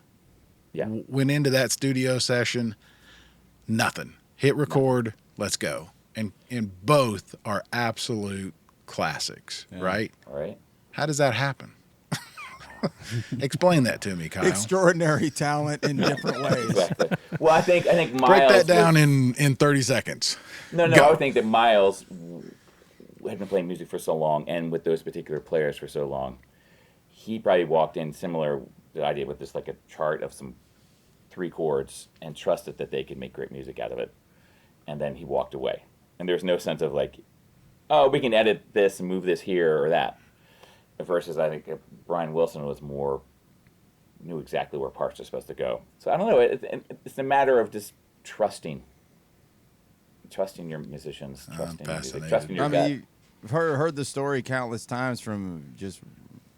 Yeah, Went into that studio session, nothing. Hit record, let's go. And both are absolute classics, right? all right. How does that happen? Explain that to me, Kyle. Extraordinary talent in different ways. Exactly. Well, I think Miles Break that down in 30 seconds. No, Go. I would think that Miles had been playing music for so long, and with those particular players for so long, he probably walked in similar to the idea with just like a chart of some 3 chords and trusted that they could make great music out of it. And then he walked away. And there's no sense of like, oh, we can edit this and move this here or that. Versus, I think Brian Wilson knew exactly where parts are supposed to go. So I don't know. It's a matter of just trusting your musicians, trusting your music, fascinated. trusting your I gut. mean, you've heard the story countless times from just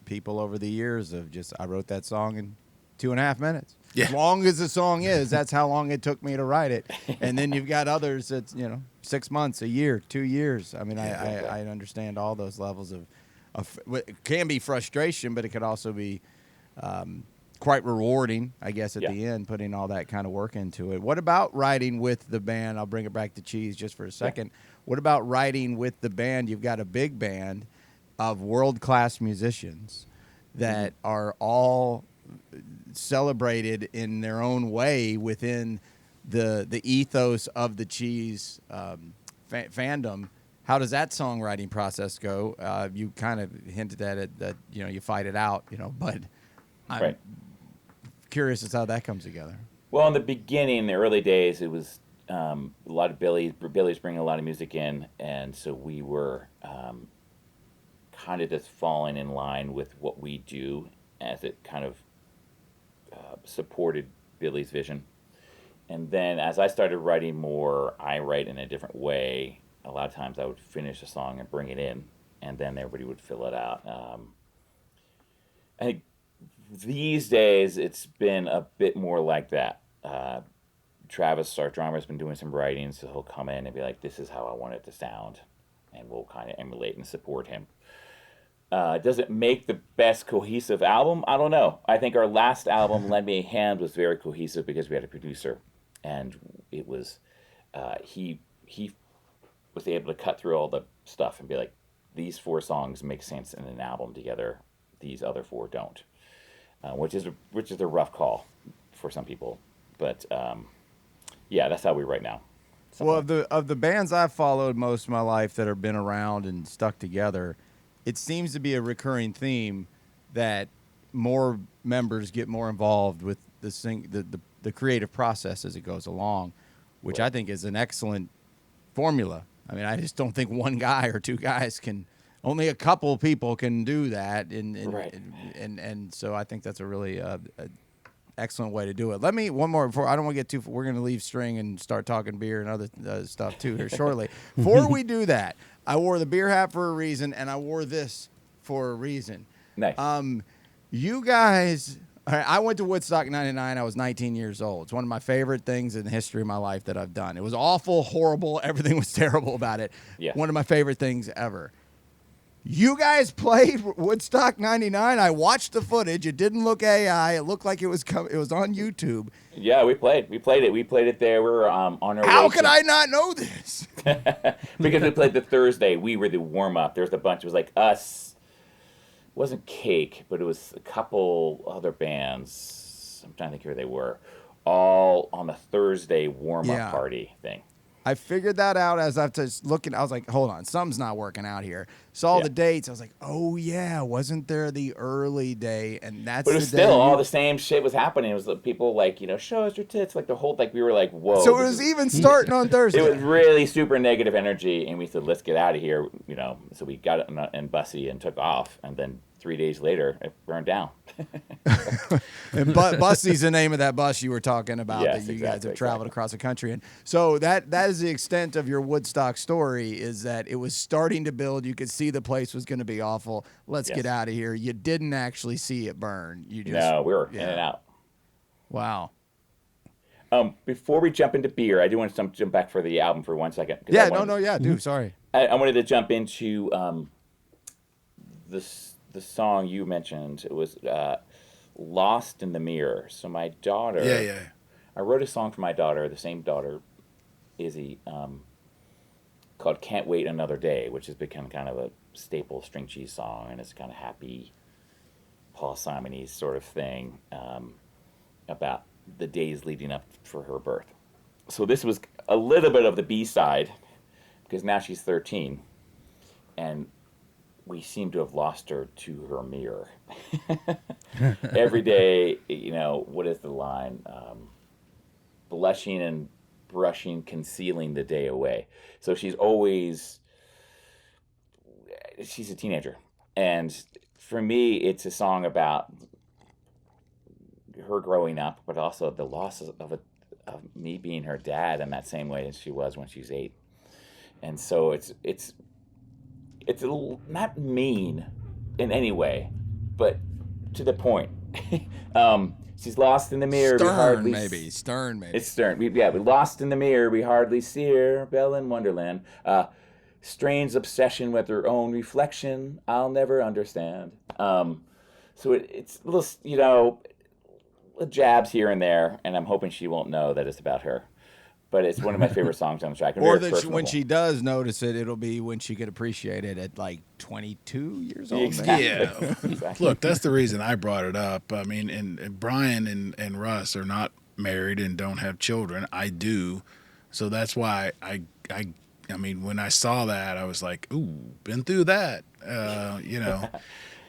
people over the years of just, I wrote that song in 2.5 minutes. Yeah. As long as the song is, that's how long it took me to write it. And then you've got others that's, 6 months, a year, 2 years. I mean, Exactly. I understand all those levels of it can be frustration, but it could also be quite rewarding, I guess, at the end, putting all that kind of work into it. What about writing with the band? I'll bring it back to Cheese just for a second. Yeah. What about writing with the band? You've got a big band of world-class musicians that are all celebrated in their own way within the ethos of the Cheese fandom. How does that songwriting process go? You kind of hinted at it that you fight it out, but I'm curious as to how that comes together. Well, in the beginning, the early days, it was a lot of Billy's bringing a lot of music in, and so we were kind of just falling in line with what we do, as it kind of supported Billy's vision. And then as I started writing more, I write in a different way. A lot of times I would finish a song and bring it in, and then everybody would fill it out. I think these days it's been a bit more like that. Travis, our drummer, has been doing some writing, so he'll come in and be like, this is how I want it to sound, and we'll kind of emulate and support him. Does it make the best cohesive album? I don't know. I think our last album, Lend Me a Hand, was very cohesive because we had a producer, and it was he was able to cut through all the stuff and be like, these 4 songs make sense in an album together. These other 4 don't, which is a rough call for some people. But yeah, that's how we write now. Well, of the bands I've followed most of my life that have been around and stuck together, it seems to be a recurring theme that more members get more involved with the creative process as it goes along, which I think is an excellent formula. I mean, I just don't think one guy or 2 guys can. Only a couple people can do that, and so I think that's a really excellent way to do it. Let me one more before I don't want to get too. We're going to leave string and start talking beer and other stuff too here shortly. Before we do that, I wore the beer hat for a reason, and I wore this for a reason. Nice. You guys. All right, I went to Woodstock '99. I was 19 years old. It's one of my favorite things in the history of my life that I've done. It was awful, horrible. Everything was terrible about it. Yeah. One of my favorite things ever. You guys played Woodstock '99. I watched the footage. It didn't look AI. It looked like it was on YouTube. Yeah, we played it. We played it there. We were on our way. How could I not know this? Because we played the Thursday. We were the warm up. There was a bunch. It was like us. It wasn't Cake, but it was a couple other bands. I'm trying to think who they were. All on the Thursday warm up party thing. I figured that out as I was looking. I was like, hold on, something's not working out here. Saw the dates. I was like, oh, yeah, wasn't there the early day? And that's But it was still all the same shit was happening. It was people like, show us your tits. Like the whole, we were like, whoa. So it was even starting on Thursday. It was really super negative energy. And we said, let's get out of here, So we got in Bussy and took off. And then 3 days later, it burned down. And Bussy's the name of that bus you were talking about that you guys have traveled across the country in. So that is the extent of your Woodstock story, is that it was starting to build. You could see the place was going to be awful. Let's get out of here. You didn't actually see it burn. You just, no, we were in and out. Wow. Before we jump into beer, I do want to jump back for the album for 1 second. Yeah, dude, sorry. I wanted to jump into the song you mentioned. It was Lost in the Mirror. So my daughter, I wrote a song for my daughter, the same daughter, Izzy, called Can't Wait Another Day, which has become kind of a staple string cheese song, and it's kind of happy, Paul Simon-y sort of thing about the days leading up for her birth. So this was a little bit of the B-side, because now she's 13, and we seem to have lost her to her mirror. Every day, what is the line? Blushing and brushing, concealing the day away. So she's a teenager. And for me, it's a song about her growing up, but also the loss of me being her dad in that same way as she was when she was 8. And so it's a little, not mean in any way, but to the point. She's lost in the mirror. Stern, maybe. It's stern. We lost in the mirror. We hardly see her. Belle in Wonderland. Strange obsession with her own reflection. I'll never understand. So it's little, jabs here and there, and I'm hoping she won't know that it's about her. But it's one of my favorite songs on the track. Or that when she does notice it, it'll be when she could appreciate it at like 22 years old. Exactly. Yeah. Exactly. Look, that's the reason I brought it up. I mean, and Brian and Russ are not married and don't have children. I do. So that's why I mean, when I saw that, I was like, ooh, been through that.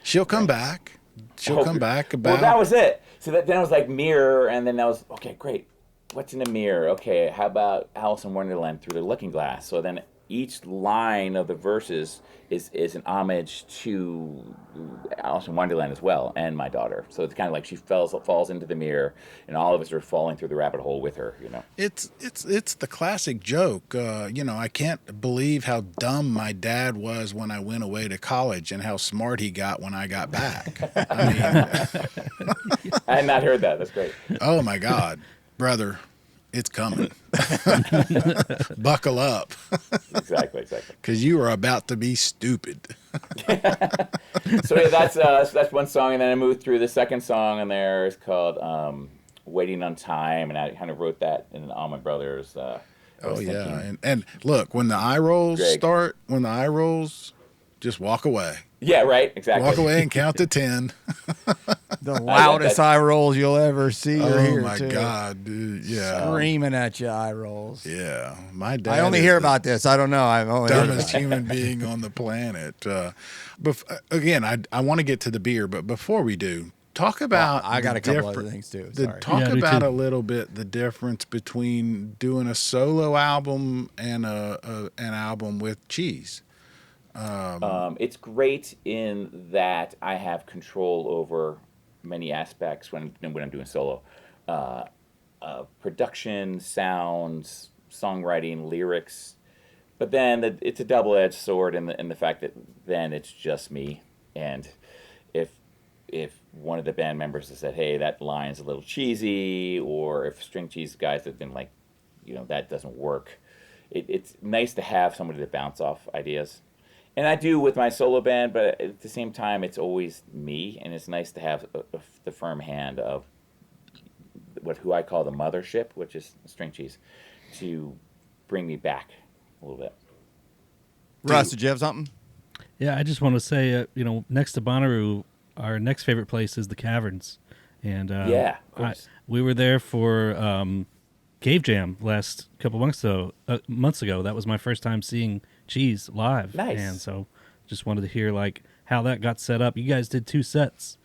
She'll come back. She'll come back about. Well, that was it. So then it was like mirror, and then that was, okay, great. What's in the mirror? Okay, how about Alice in Wonderland through the looking glass? So then each line of the verses is an homage to Alice in Wonderland as well, and my daughter. So it's kind of like she falls into the mirror, and all of us are falling through the rabbit hole with her. It's the classic joke. I can't believe how dumb my dad was when I went away to college, and how smart he got when I got back. I mean, I had not heard that. That's great. Oh my God. Brother, it's coming. Buckle up, Exactly. because you are about to be stupid. So yeah, that's one song, and then I moved through the second song, and there is called "Waiting on Time," and I kind of wrote that in Allman Brothers. I Oh was yeah, thinking, and look, when the eye rolls Greg. start, just walk away. yeah, right, exactly. Walk away and count to 10. The loudest eye rolls you'll ever see or Oh hear, my too. God, dude! Yeah, Screaming at you, eye rolls. yeah. My dad. I only is hear the about this. I don't know. I've only heard dumbest about it. human being on the planet. Again, I want to get to the beer, but before we do, talk about. I got the a couple differ- other things, too. the- Sorry. Talk Yeah, I do about too. a little bit the difference between doing a solo album and an album with Cheese. It's great in that I have control over many aspects when I'm doing solo. Production, sounds, songwriting, lyrics. But then it's a double-edged sword in the fact that then it's just me. And if one of the band members has said, hey, that line's a little cheesy, or if String Cheese guys have been like, that doesn't work, it's nice to have somebody to bounce off ideas. And I do with my solo band, but at the same time, it's always me, and it's nice to have the firm hand of who I call the mothership, which is String Cheese, to bring me back a little bit. Russ, did you have something? Yeah, I just want to say, next to Bonnaroo, our next favorite place is the Caverns, and Yeah, of course. we were there for Cave Jam last couple months ago. That was my first time seeing Cheese live. Nice. And so just wanted to hear like how that got set up. You guys did 2 sets,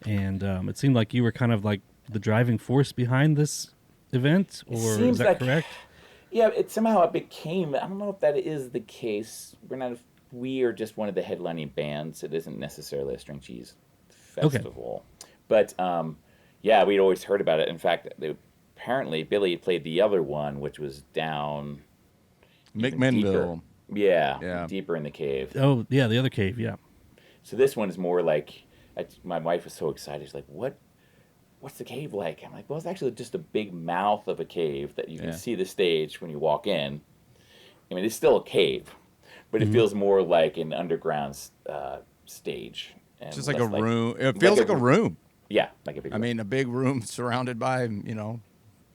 and it seemed like you were kind of like the driving force behind this event, or is seems that like- correct? Yeah, it became. I don't know if that is the case. We are just one of the headlining bands. It isn't necessarily a String Cheese festival, but yeah, we'd always heard about it. In fact, apparently Billy played the other one, which was down even McMinnville. deeper. Yeah, Yeah. deeper in the cave. Oh yeah, the other cave. Yeah. So this one is more like, my wife was so excited. She's like, what's the cave like? I'm like, well, it's actually just a big mouth of a cave that you can see the stage when you walk in. I mean, it's still a cave, but it feels more like an underground stage. And Just like less a room. It feels like a room. Yeah, like a big I room. mean, a big room surrounded by,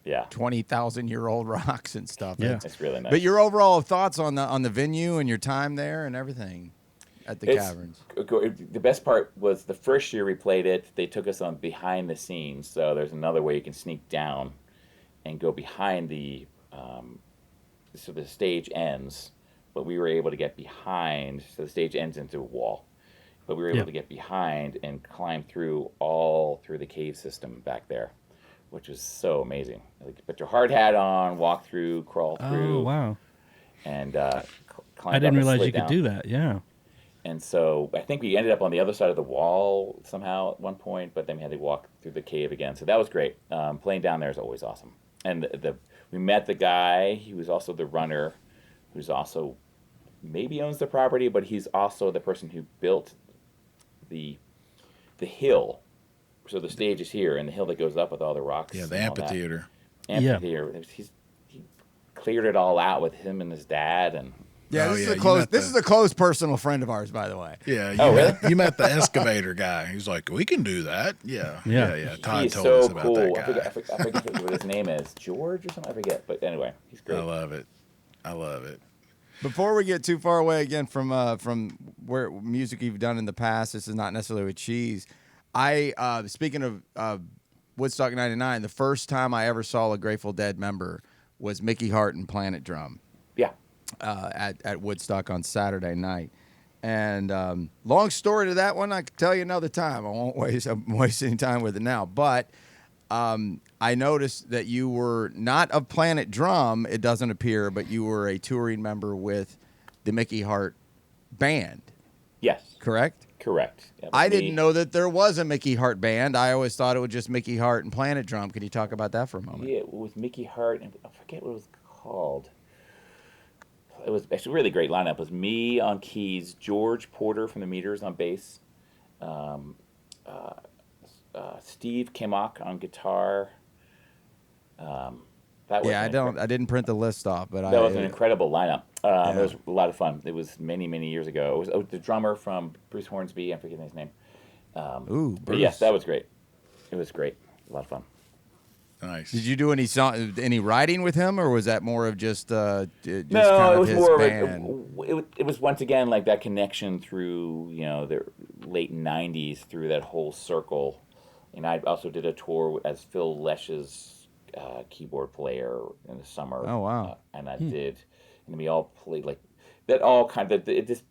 yeah, 20,000-year-old rocks and stuff. Yeah. it's really nice. But your overall thoughts on the venue and your time there and everything at the Caverns. The best part was the first year we played it, they took us on behind the scenes. So there's another way you can sneak down and go behind so the stage ends, but we were able to get behind, so the stage ends into a wall. But we were able to get behind and climb all through the cave system back there, which was so amazing. Like, put your hard hat on, walk through, crawl through. Oh wow. And climb I didn't up and realize slid you could down. do that. Yeah. And so I think we ended up on the other side of the wall somehow at one point, but then we had to walk through the cave again. So that was great. Playing down there is always awesome. And we met the guy. He was also the runner, who's also maybe owns the property, but he's also the person who built the hill. So the stage is here, and the hill that goes up with all the rocks. Yeah, the and all that. amphitheater. Amphitheater. He cleared it all out with him and his dad, and Yeah, Oh, this yeah, is you a close. met This the- is a close personal friend of ours, by the way. Yeah. Oh, really? You met the excavator guy. He's like, we can do that. Yeah. Yeah. Yeah. Todd he's told so us about cool. that I guy. forget what his name is, George or something. I forget, but anyway, he's great. I love it. I love it. Before we get too far away again from where music you've done in the past, this is not necessarily with Cheese. Speaking of Woodstock '99, the first time I ever saw a Grateful Dead member was Mickey Hart and Planet Drum Yeah. at Woodstock on Saturday night. And long story to that one, I can tell you another time. I won't waste any time with it now. But I noticed that you were not of Planet Drum, it doesn't appear, but you were a touring member with the Mickey Hart band, Yes. correct? Correct. That was I me. didn't know that there was a Mickey Hart band. I always thought it was just Mickey Hart and Planet Drum. Can you talk about that for a moment? Yeah, with Mickey Hart, and I forget what it was called. It was actually a really great lineup. It was me on keys, George Porter from the Meters on bass, Steve Kimmock on guitar, That was Yeah, I didn't print the list off, but that was an incredible lineup. Yeah. It was a lot of fun. It was many, many years ago. It was the drummer from Bruce Hornsby. I'm forgetting his name. Ooh, But Bruce. yes, that was great. It was great. A lot of fun. Nice. Did you do any writing with him, or was that more of just No, kind it of was his more band? of it was once again like that connection through the late '90s through that whole circle, and I also did a tour as Phil Lesch's keyboard player in the summer. Oh, wow. And we all played like that. All kind of it just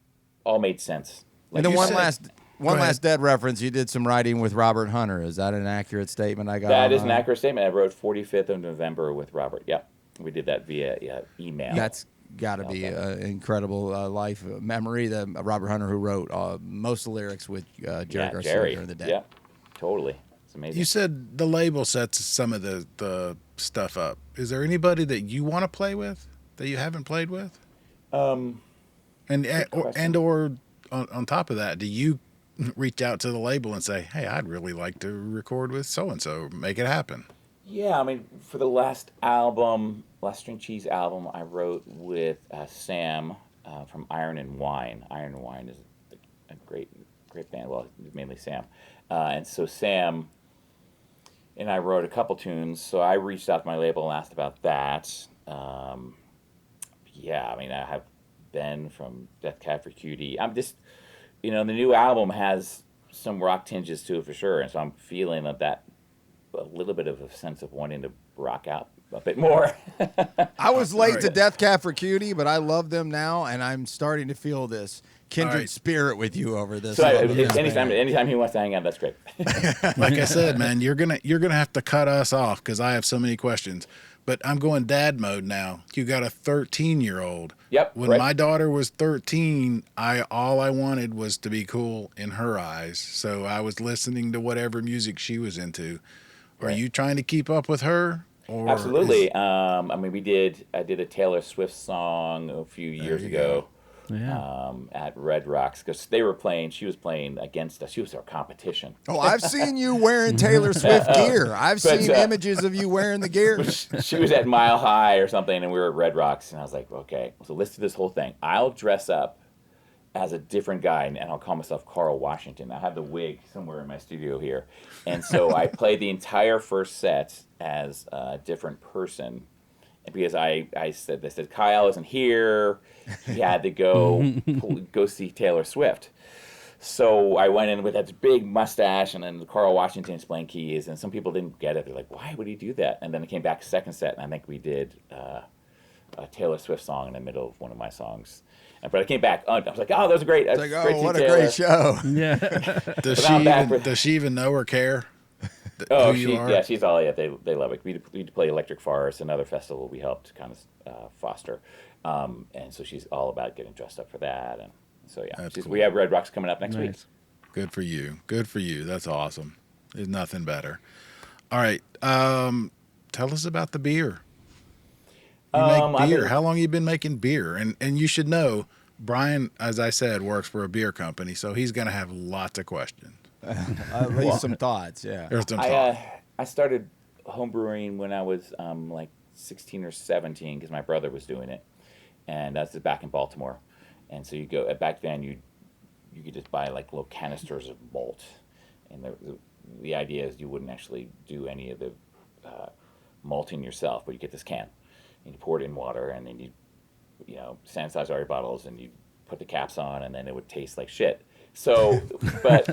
all made sense. And then you one said- last ahead. dead reference. You did some writing with Robert Hunter. Is that an accurate statement? I got That is an online? accurate statement. I wrote 45th of November with Robert. Yeah, we did that via email. That's got to be an incredible life memory. The Robert Hunter who wrote most of the lyrics with Jerry Garcia Jerry. during the day. Yeah, totally. It's amazing. You said the label sets some of the stuff up. Is there anybody that you want to play with that you haven't played with? Good question. Or on top of that, do you reach out to the label and say, "Hey, I'd really like to record with so and so, make it happen"? Yeah, I mean, for the last album, last String Cheese album, I wrote with Sam from Iron and Wine. Iron and Wine is a great band. Well, mainly Sam, and so Sam and I wrote a couple tunes. So I reached out to my label and asked about that. Yeah, I mean, I have Ben from Death Cab for Cutie. I'm just, the new album has some rock tinges to it for sure, and so I'm feeling that a little bit of a sense of wanting to rock out a bit more. I was late All to right. Death Cab for Cutie, but I love them now, and I'm starting to feel this kindred All right. spirit with you over this. So love of this anytime band. he wants to hang out, that's great. Like I said, man, you're gonna have to cut us off because I have so many questions. But I'm going dad mode now. You got a 13-year-old. Yep, When right. my daughter was 13, all I wanted was to be cool in her eyes. So I was listening to whatever music she was into. Are Right. you trying to keep up with her? Or Absolutely. I mean, I did a Taylor Swift song a few years you ago. Yeah. At Red Rocks because she was playing against us. She was our competition. Oh, I've seen you wearing Taylor Swift gear. I've But, seen images of you wearing the gear. She was at Mile High or something, and we were at Red Rocks, and I was like, okay, so let's do this whole thing. I'll dress up as a different guy, and I'll call myself Carl Washington. I have the wig somewhere in my studio here, and so I played the entire first set as a different person. Because they said Kyle isn't here, he had to go see Taylor Swift. So I went in with that big mustache, and then Carl Washington's playing keys, and some people didn't get it. They're like, "Why would he do that?" And then it came back second set, and I think we did a Taylor Swift song in the middle of one of my songs. But I came back, I was like, "Oh, that was great! It's like, Great to oh, see what a Taylor." great show. Yeah. does she even know or care? Oh, who you are? she's all they love it. We play Electric Forest, another festival we helped kind of foster, and so she's all about getting dressed up for that. And so That's we cool. have Red Rocks coming up next week. Nice. Good for you. Good for you. That's awesome. There's nothing better. All right. Tell us about the beer. You make beer. How long have you been making beer? And you should know, Brian, as I said, works for a beer company, so he's going to have lots of questions. At least some thoughts, yeah. There's some talk. I started homebrewing when I was like 16 or 17 because my brother was doing it, and that's back in Baltimore. And so you go back then you could just buy like little canisters of malt, and the idea is you wouldn't actually do any of the malting yourself, but you get this can and you pour it in water, and then you sanitize all your bottles, and you put the caps on, and then it would taste like shit. So, but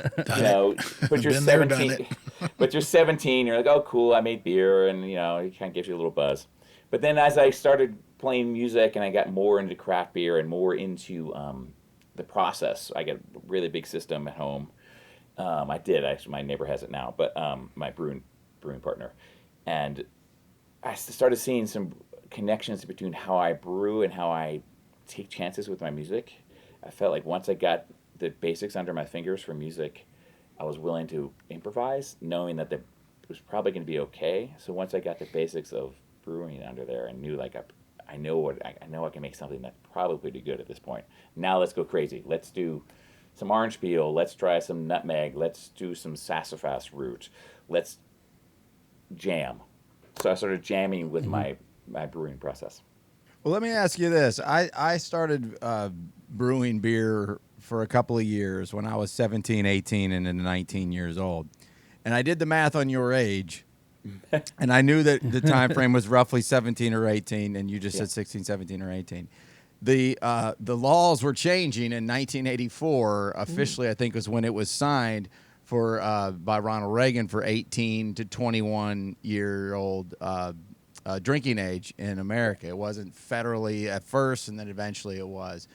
but you're Been there, done 17. But you're 17. You're like, oh, cool, I made beer, and it kind of gives you a little buzz. But then as I started playing music and I got more into craft beer and more into the process, I got a really big system at home. I did actually. My neighbor has it now, but my brewing partner, and I started seeing some connections between how I brew and how I take chances with my music. I felt like once I got the basics under my fingers for music, I was willing to improvise, knowing that it was probably going to be okay. So once I got the basics of brewing under there, and knew like I know I can make something that's probably pretty good at this point. Now let's go crazy. Let's do some orange peel. Let's try some nutmeg. Let's do some sassafras root. Let's jam. So I started jamming with my my brewing process. Well, let me ask you this. I started brewing beer for a couple of years when I was 17, 18, and then 19 years old. And I did the math on your age, and I knew that the time frame was roughly 17 or 18, and you just said 16, 17, or 18. The laws were changing in 1984. Officially, I think was when it was signed for by Ronald Reagan for 18 to 21-year-old drinking age in America. It wasn't federally at first, and then eventually it was.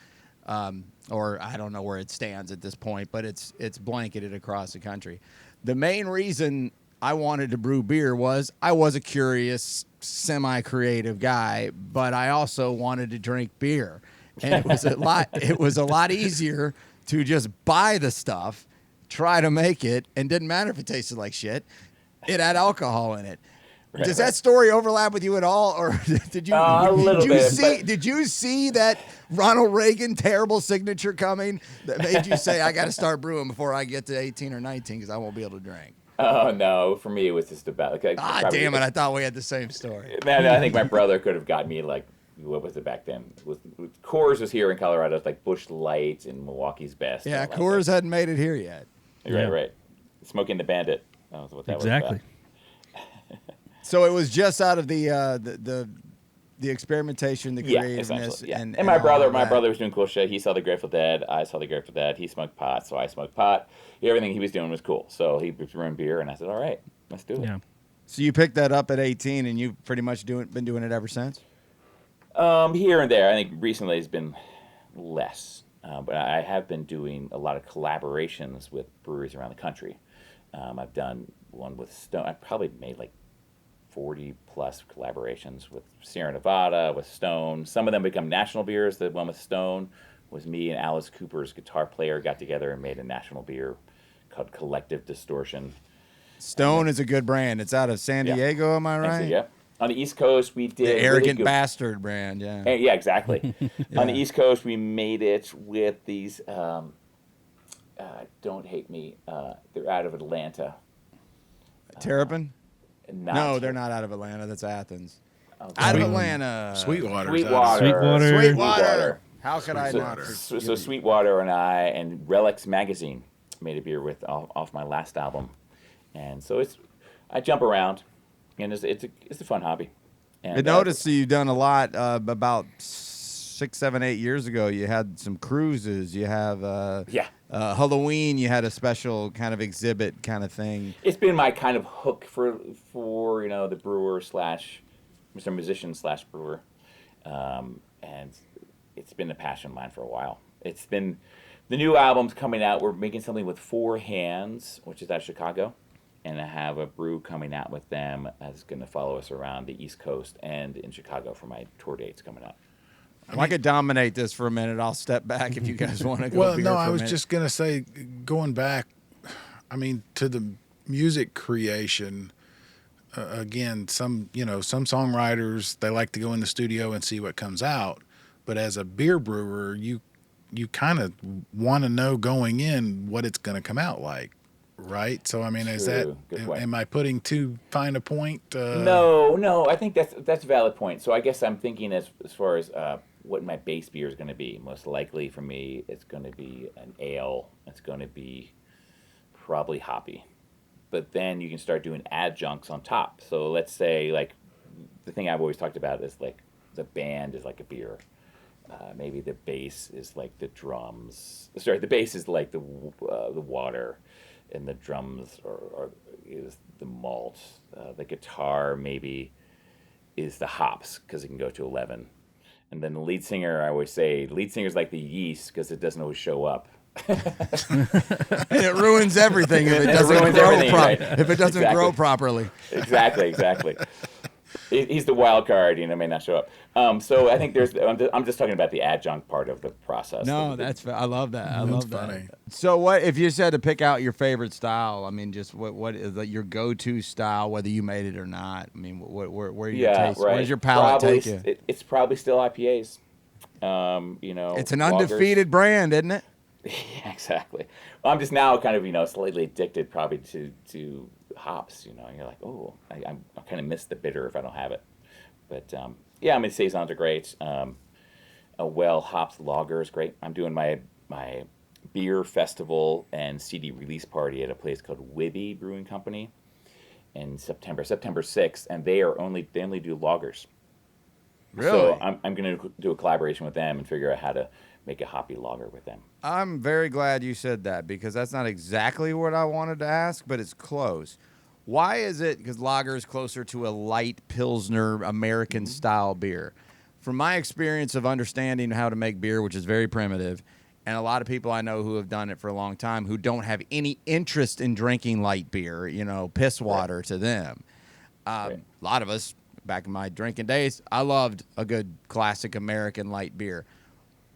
Or I don't know where it stands at this point, but it's blanketed across the country. The main reason I wanted to brew beer was I was a curious, semi-creative guy, but I also wanted to drink beer, and it was a lot. It was a lot easier to just buy the stuff, try to make it, and didn't matter if it tasted like shit. It had alcohol in it. Right, Does that story overlap with you at all, or did you a little bit, but... did you see that Ronald Reagan terrible signature coming that made you say I got to start brewing before I get to 18 or 19 because I won't be able to drink? Oh no, for me it was just about. Like, Damn it! I thought we had the same story. Man, I think my brother could have got me like, what was it back then? Coors was here in Colorado. It's like Busch Light and Milwaukee's Best. Yeah, Coors hadn't made it here yet. Right. Smoking the Bandit. That was what that was Exactly. So it was just out of the experimentation, the creativeness, essentially. and my brother that. was doing cool shit. He saw the Grateful Dead. I saw the Grateful Dead. He smoked pot, so I smoked pot. Everything he was doing was cool. So he was brewing beer, and I said, "All right, let's do it." Yeah. So you picked that up at 18, and you've pretty much been doing it ever since. Here and there. I think recently it's been less, but I have been doing a lot of collaborations with breweries around the country. I've done one with Stone. I probably made like 40 plus collaborations with Sierra Nevada, with Stone. Some of them become national beers. The one with Stone was me and Alice Cooper's guitar player got together and made a national beer called Collective Distortion. Stone is a good brand. It's out of San Diego, am I right? Yeah. On the East Coast, we did the arrogant bastard brand. Yeah. Yeah, exactly. On the East Coast, we made it with these. Don't hate me. They're out of Atlanta. Terrapin? No, they're not out of Atlanta. That's Athens. Out of Atlanta. Sweetwater. How could I not? So Sweetwater and I and Relics Magazine made a beer with off my last album, and so I jump around, and it's a fun hobby. And I noticed you've done a lot. About 6, 7, 8 years ago, you had some cruises. You have Halloween. You had a special kind of exhibit kind of thing. It's been my kind of hook for the brewer / Mr. Musician / brewer, and it's been a passion of mine for a while. It's been the new album's coming out. We're making something with Four Hands, which is out of Chicago, and I have a brew coming out with them that's going to follow us around the East Coast and in Chicago for my tour dates coming up. I could dominate this for a minute. I'll step back if you guys want to go. Well, no, I was just going to say, going back, to the music creation, again, some songwriters, they like to go in the studio and see what comes out. But as a beer brewer, you kind of want to know going in what it's going to come out like, right? So, is that, am I putting too fine a point? No, I think that's a valid point. So I guess I'm thinking as far as what my base beer is going to be. Most likely for me, it's going to be an ale. It's going to be probably hoppy. But then you can start doing adjuncts on top. So let's say, like, the thing I've always talked about is, like, the band is like a beer. Maybe the bass is like the drums. Sorry, the bass is like the water, and the drums is the malt. The guitar maybe is the hops because it can go to 11. And then the lead singer, I always say, lead singer's like the yeast because it doesn't always show up. And it ruins everything if it doesn't grow if it doesn't grow properly. Exactly. He's the wild card, may not show up. So I think I'm just talking about the adjunct part of the process. No, I love that. I love funny. that. So what if you said to pick out your favorite style? Just what is your go-to style, whether you made it or not? Where your taste? Right. Where does your palate take you? It's probably still IPAs. It's an undefeated brand, isn't it? Yeah, exactly. Well, I'm just now kind of slightly addicted probably to hops. You're like, oh, I kind of miss the bitter if I don't have it. But yeah, I mean, saisons are great. A well-hopped lager is great. I'm doing my beer festival and CD release party at a place called Wibby Brewing Company in September 6th, and they only do lagers. Really? So I'm going to do a collaboration with them and figure out how to make a hoppy lager with them. I'm very glad you said that because that's not exactly what I wanted to ask, but it's close. Why is it? Because lager is closer to a light Pilsner American style beer. From my experience of understanding how to make beer, which is very primitive, and a lot of people I know who have done it for a long time who don't have any interest in drinking light beer, piss water to them. A lot of us, back in my drinking days, I loved a good classic American light beer.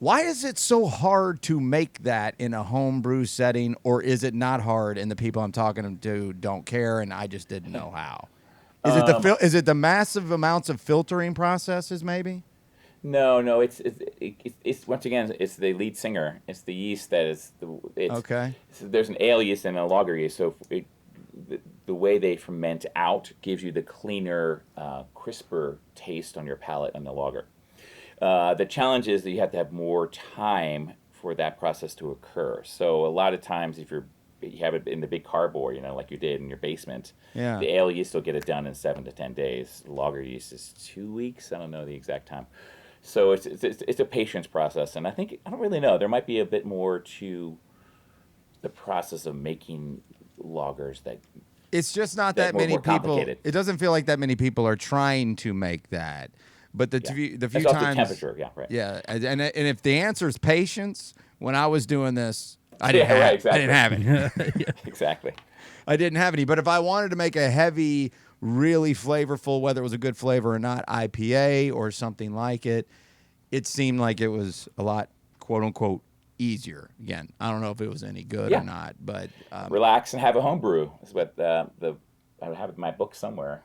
Why is it so hard to make that in a homebrew setting, or is it not hard and the people I'm talking to don't care and I just didn't know how? Is it the massive amounts of filtering processes maybe? No. It's once again, it's the lead singer. It's the yeast that is Okay. So there's an ale yeast and a lager yeast. So the way they ferment out gives you the cleaner, crisper taste on your palate on the lager. The challenge is that you have to have more time for that process to occur. So a lot of times, if you have it in the big carboy, like you did in your basement, the ale yeast will get it done in 7 to 10 days. The lager yeast is 2 weeks. I don't know the exact time. So it's a patience process, and I don't really know. There might be a bit more to the process of making lagers that. It's just not that many people. It doesn't feel like that many people are trying to make that. But the few That's times, also temperature, yeah, right. Yeah, and if the answer is patience, when I was doing this, I didn't have any. Exactly. I didn't have any. But if I wanted to make a heavy, really flavorful, whether it was a good flavor or not, IPA or something like it, it seemed like it was a lot, quote unquote, easier. Again, I don't know if it was any good or not, but relax and have a home brew is what I have it in my book somewhere.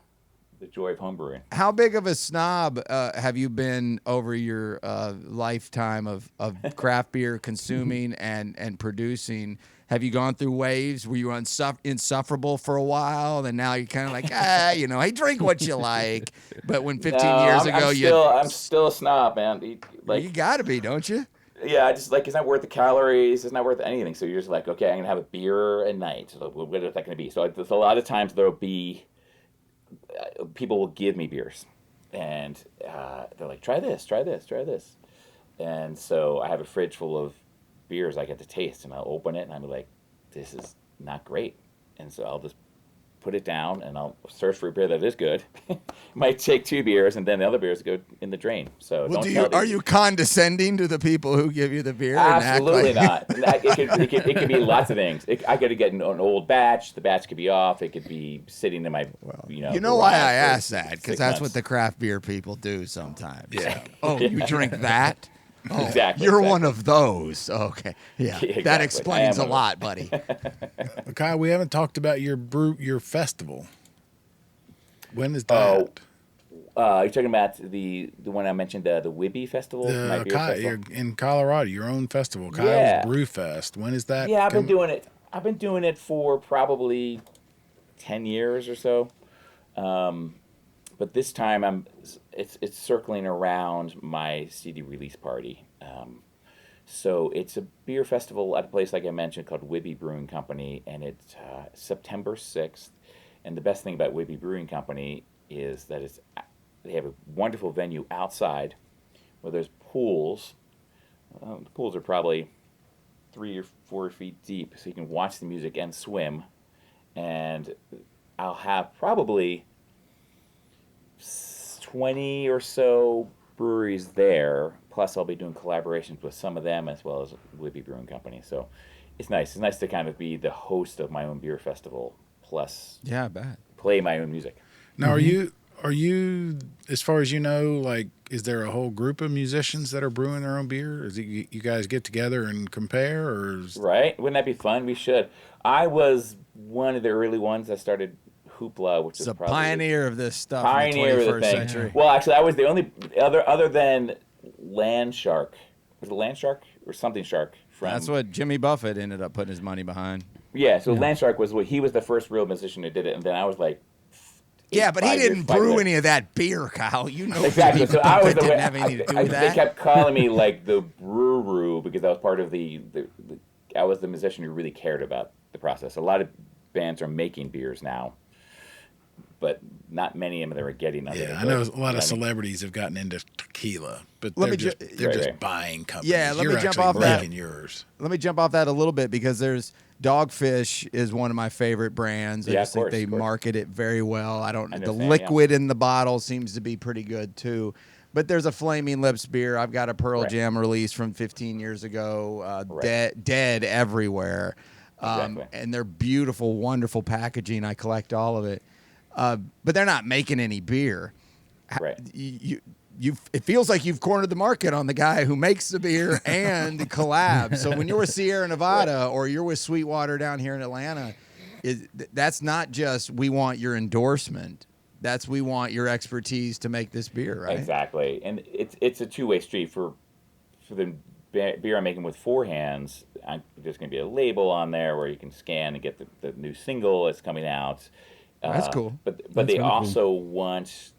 The joy of homebrewing. How big of a snob have you been over your lifetime of craft beer consuming and producing? Have you gone through waves? Were you insufferable for a while, and now you're kind of like, hey, drink what you like. But when 15 years ago, I'm still a snob, man. You got to be, don't you? Yeah, I just it's not worth the calories. It's not worth anything. So you're just like, okay, I'm gonna have a beer a night. So what is that gonna be? So a lot of times there'll be. People will give me beers, and they're like, try this, and so I have a fridge full of beers I get to taste, and I'll open it, and I'm like, this is not great, and so I'll just put it down, and I'll search for a beer that is good. Might take 2 beers, and then the other beers go in the drain. So are you condescending to the people who give you the beer? Absolutely not. It could be lots of things. I got to get an old batch. The batch could be off. It could be sitting in my, You know why I asked that? Because that's what the craft beer people do sometimes. Yeah. You drink that? Oh, exactly. You're one of those. Okay. Yeah. Exactly. That explains a lot, buddy. Kyle, we haven't talked about your festival. When is that? You're talking about the one I mentioned, the Wibby Festival? My beer festival? In Colorado, your own festival, Kyle's Brew Fest. When is that? Yeah, I've been doing it. I've been doing it for probably 10 years or so. But this time it's circling around my CD release party. So it's a beer festival at a place like I mentioned called Wibby Brewing Company, and it's September 6th. And the best thing about Wibby Brewing Company is that they have a wonderful venue outside where there's pools. The pools are probably 3 or 4 feet deep, so you can watch the music and swim. And I'll have probably 20 or so breweries there. Plus, I'll be doing collaborations with some of them as well as Wibby Brewing Company. So it's nice. It's nice to kind of be the host of my own beer festival. Plus, I bet. Play my own music. Now, are you, as far as you know, like, is there a whole group of musicians that are brewing their own beer? Is it you guys get together and compare, or right? Wouldn't that be fun? We should. I was one of the early ones that started Hoopla, which is a probably pioneer of this stuff. Pioneer in the 21st of the thing. century. Well, actually, I was the only other than Land Shark. Was it Land Shark or something Shark? That's what Jimmy Buffett ended up putting his money behind. Yeah, so Land Shark he was the first real musician who did it, and then I was like, Yeah, but he 5 years, didn't 5 brew years. any of that beer, Kyle. You know, Exactly. So I was it didn't have anything to do with They that. kept calling me like the brewer because I was part of the I was the musician who really cared about the process. A lot of bands are making beers now, but not many of them are getting under. Yeah, I know a lot of celebrities have gotten into tequila, but they're just buying companies. Yeah, let You're me jump actually off that. making yours. Let me jump off that a little bit because there's Dogfish is one of my favorite brands. I just think they market it very well. The liquid in the bottle seems to be pretty good too. But there's a Flaming Lips beer. I've got a Pearl Jam release from 15 years ago. Dead everywhere. And they're beautiful, wonderful packaging. I collect all of it. But they're not making any beer. Right. It feels like you've cornered the market on the guy who makes the beer and collabs. So when you're with Sierra Nevada or you're with Sweetwater down here in Atlanta, that's not just we want your endorsement. That's we want your expertise to make this beer, right? Exactly. And it's a two-way street for the beer I'm making with Four Hands. There's going to be a label on there where you can scan and get the new single that's coming out. That's cool. But That's they really also want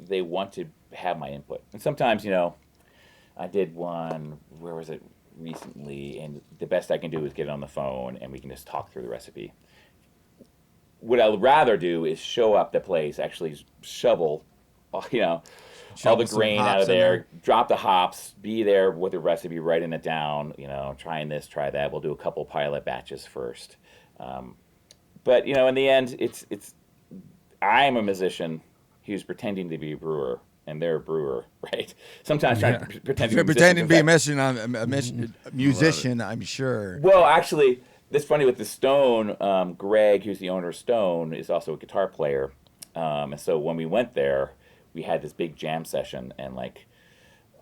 to have my input. And sometimes, I did one, where was it recently, and the best I can do is get on the phone and we can just talk through the recipe. What I would rather do is show up the place, actually shovel, all the grain out of there, drop the hops, be there with the recipe, writing it down, trying this, try that. We'll do a couple pilot batches first. But, in the end, it's I'm a musician who's pretending to be a brewer, and they're a brewer, right? Sometimes trying to pretend to be a musician, I'm sure. Well, actually, it's funny with the Stone. Greg, who's the owner of Stone, is also a guitar player. And so when we went there, we had this big jam session, and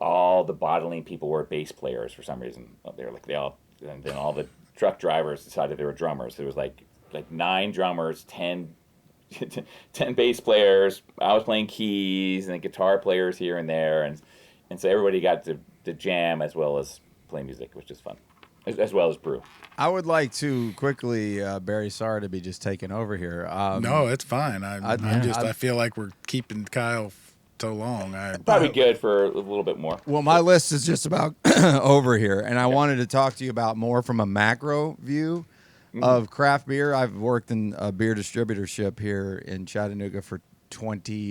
all the bottling people were bass players for some reason. And then all the truck drivers decided they were drummers. There was like 9 drummers, 10 bass players. I was playing keys, and guitar players here and there, and so everybody got to jam as well as play music, which is fun, as well as brew. I would like to quickly, Barry, sorry to be just taking over here. No, it's fine. I feel like we're keeping Kyle so long. Probably good for a little bit more. Well, my list is just about over here, and I wanted to talk to you about more from a macro view of craft beer. I've worked in a beer distributorship here in Chattanooga for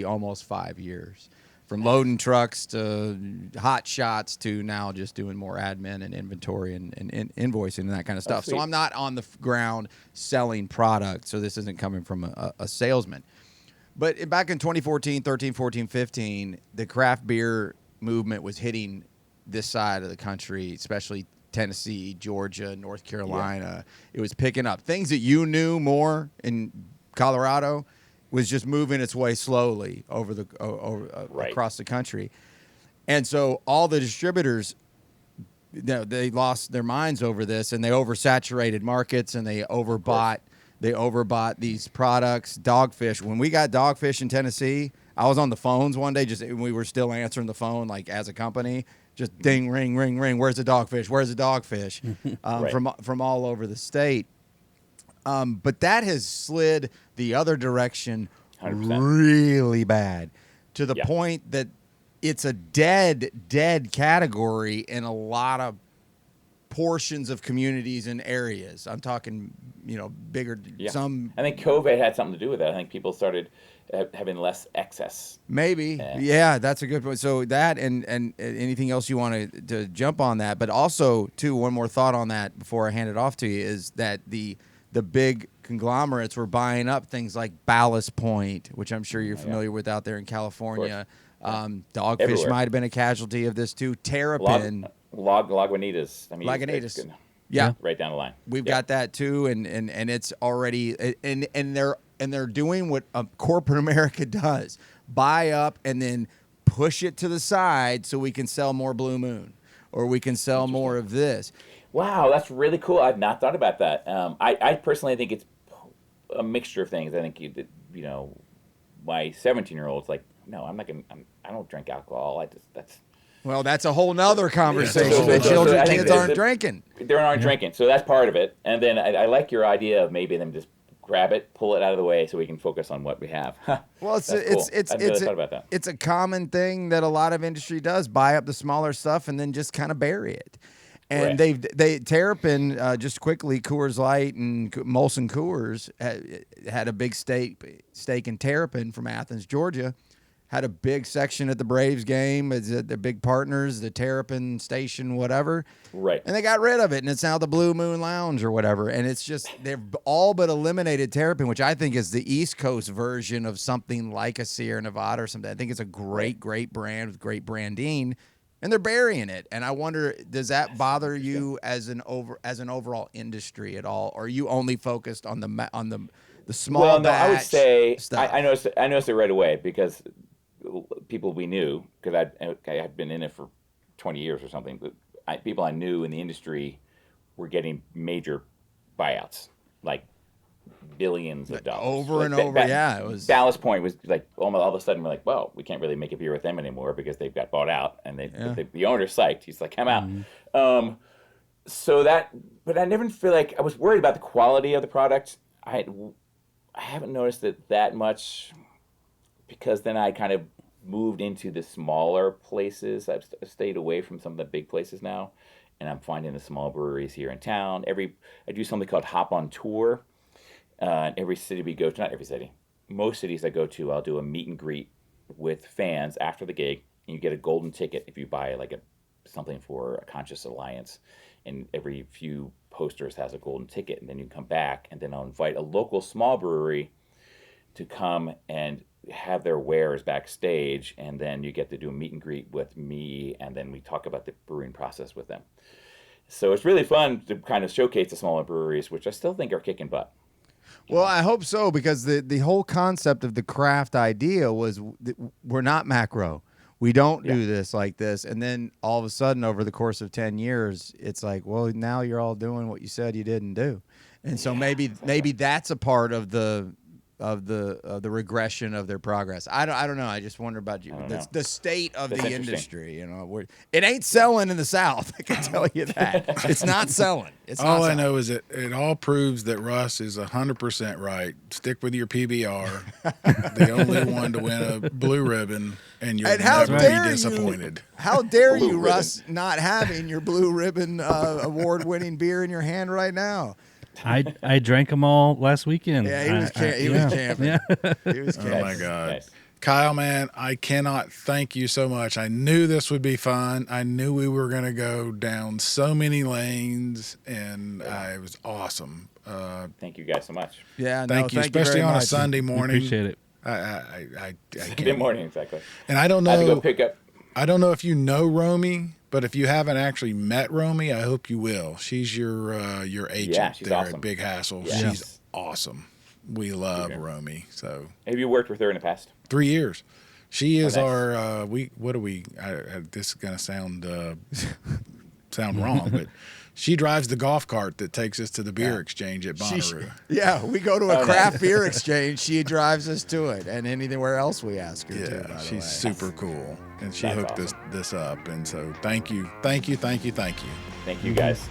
almost 5 years. From loading trucks to hot shots to now just doing more admin and inventory and invoicing and that kind of stuff. So I'm not on the ground selling product, so this isn't coming from a salesman. But back in 2014, 13, 14, 15, the craft beer movement was hitting this side of the country, especially Tennessee, Georgia, North Carolina. It was picking up. Things that you knew more in Colorado was just moving its way slowly across the country. And so all the distributors, they lost their minds over this, and they oversaturated markets, and they overbought these products. Dogfish. When we got Dogfish in Tennessee, I was on the phones one day, we were still answering the phone as a company. Just ding, ring, ring, ring. Where's the Dogfish? Where's the Dogfish? From all over the state. But that has slid the other direction 100%. Really bad, to the point that it's a dead category in a lot of portions of communities and areas. I'm talking, bigger. Some. I think COVID had something to do with that. I think people started having less excess. Maybe. Yeah, that's a good point. So that and anything else you want to jump on that, but also too, one more thought on that before I hand it off to you is that the big conglomerates were buying up things like Ballast Point, which I'm sure you're familiar with out there in California. Dogfish Everywhere. Might have been a casualty of this too. Terrapin. Lagunitas. I mean, Lagunitas. Yeah. Right down the line. We've got that too, and it's already and they're doing what corporate America does: buy up and then push it to the side so we can sell more Blue Moon, or we can sell more of this. Wow, that's really cool. I've not thought about that. I personally think it's a mixture of things. I think my 17-year-old's like, no, I'm not gonna. I don't drink alcohol. Well, that's a whole nother conversation. The kids aren't drinking. They aren't drinking, so that's part of it. And then I like your idea of maybe them just grab it, pull it out of the way, so we can focus on what we have. Well, That's cool. I never really thought about that. It's a common thing that a lot of industry does: buy up the smaller stuff and then just kind of bury it. And Right. Terrapin, just quickly, Coors Light and Molson Coors had a big stake in Terrapin from Athens, Georgia. Had a big section at the Braves game. It's the big partners, the Terrapin station, whatever. Right. And they got rid of it, and it's now the Blue Moon Lounge or whatever. And it's just they've all but eliminated Terrapin, which I think is the East Coast version of something like a Sierra Nevada or something. I think it's a great brand with great branding, and they're burying it. And I wonder, does that bother you as an overall industry at all, or are you only focused on the small Well, no, batch I would say stuff? I noticed it right away because people we knew, because I'd been in it for 20 years or something. But people I knew in the industry were getting major buyouts, like billions of dollars. Over and over, yeah. It was Ballast Point was like almost all of a sudden we're like, well, we can't really make a beer with them anymore because they've got bought out, and the owner's psyched. He's like, I'm out. But I never feel like I was worried about the quality of the product. I haven't noticed it that much because then I kind of moved into the smaller places. I've stayed away from some of the big places now, and I'm finding the small breweries here in town. I do something called Hop on Tour. Every city we go to, not every city, most cities I go to, I'll do a meet and greet with fans after the gig, and you get a golden ticket if you buy like something for a Conscious Alliance, and every few posters has a golden ticket, and then you come back, and then I'll invite a local small brewery to come and have their wares backstage, and then you get to do a meet and greet with me, and then we talk about the brewing process with them. So it's really fun to kind of showcase the smaller breweries, which I still think are kicking butt. Well, I hope so, because the whole concept of the craft idea was we're not macro. We don't do this like this. And then all of a sudden, over the course of 10 years, it's like, well, now you're all doing what you said you didn't do. And so maybe that's a part of the regression of their progress. I don't know. I just wonder about you. The state of the industry. You know, it ain't selling in the South. I can tell you that. It's not selling. All I know is it all proves that Russ is 100% right. Stick with your PBR, the only one to win a blue ribbon, and you'll never be disappointed. How dare you, Russ, not having your blue ribbon award-winning beer in your hand right now? I drank them all last weekend. Yeah, he was camping. Yeah. He was camping. Oh my God. Nice. Kyle, man, I cannot thank you so much. I knew this would be fun. I knew we were going to go down so many lanes, and it was awesome. Thank you guys so much. Yeah, thank you, especially on a Sunday morning. Appreciate it. I Good can't. morning, exactly. And I don't I had to know. go pick up. I don't know if you know Romy, but if you haven't actually met Romy, I hope you will. She's your agent she's there awesome. at Big Hassle. Yeah. She's awesome. We love Romy. So Have you worked with her in the past? 3 years. She is nice. our this is gonna sound wrong, but she drives the golf cart that takes us to the beer exchange at Bonnaroo. We go to a craft beer exchange. She drives us to it, and anywhere else we ask her to. Yeah, she's super cool, and she That's hooked awesome. this up. And so thank you. Thank you, guys.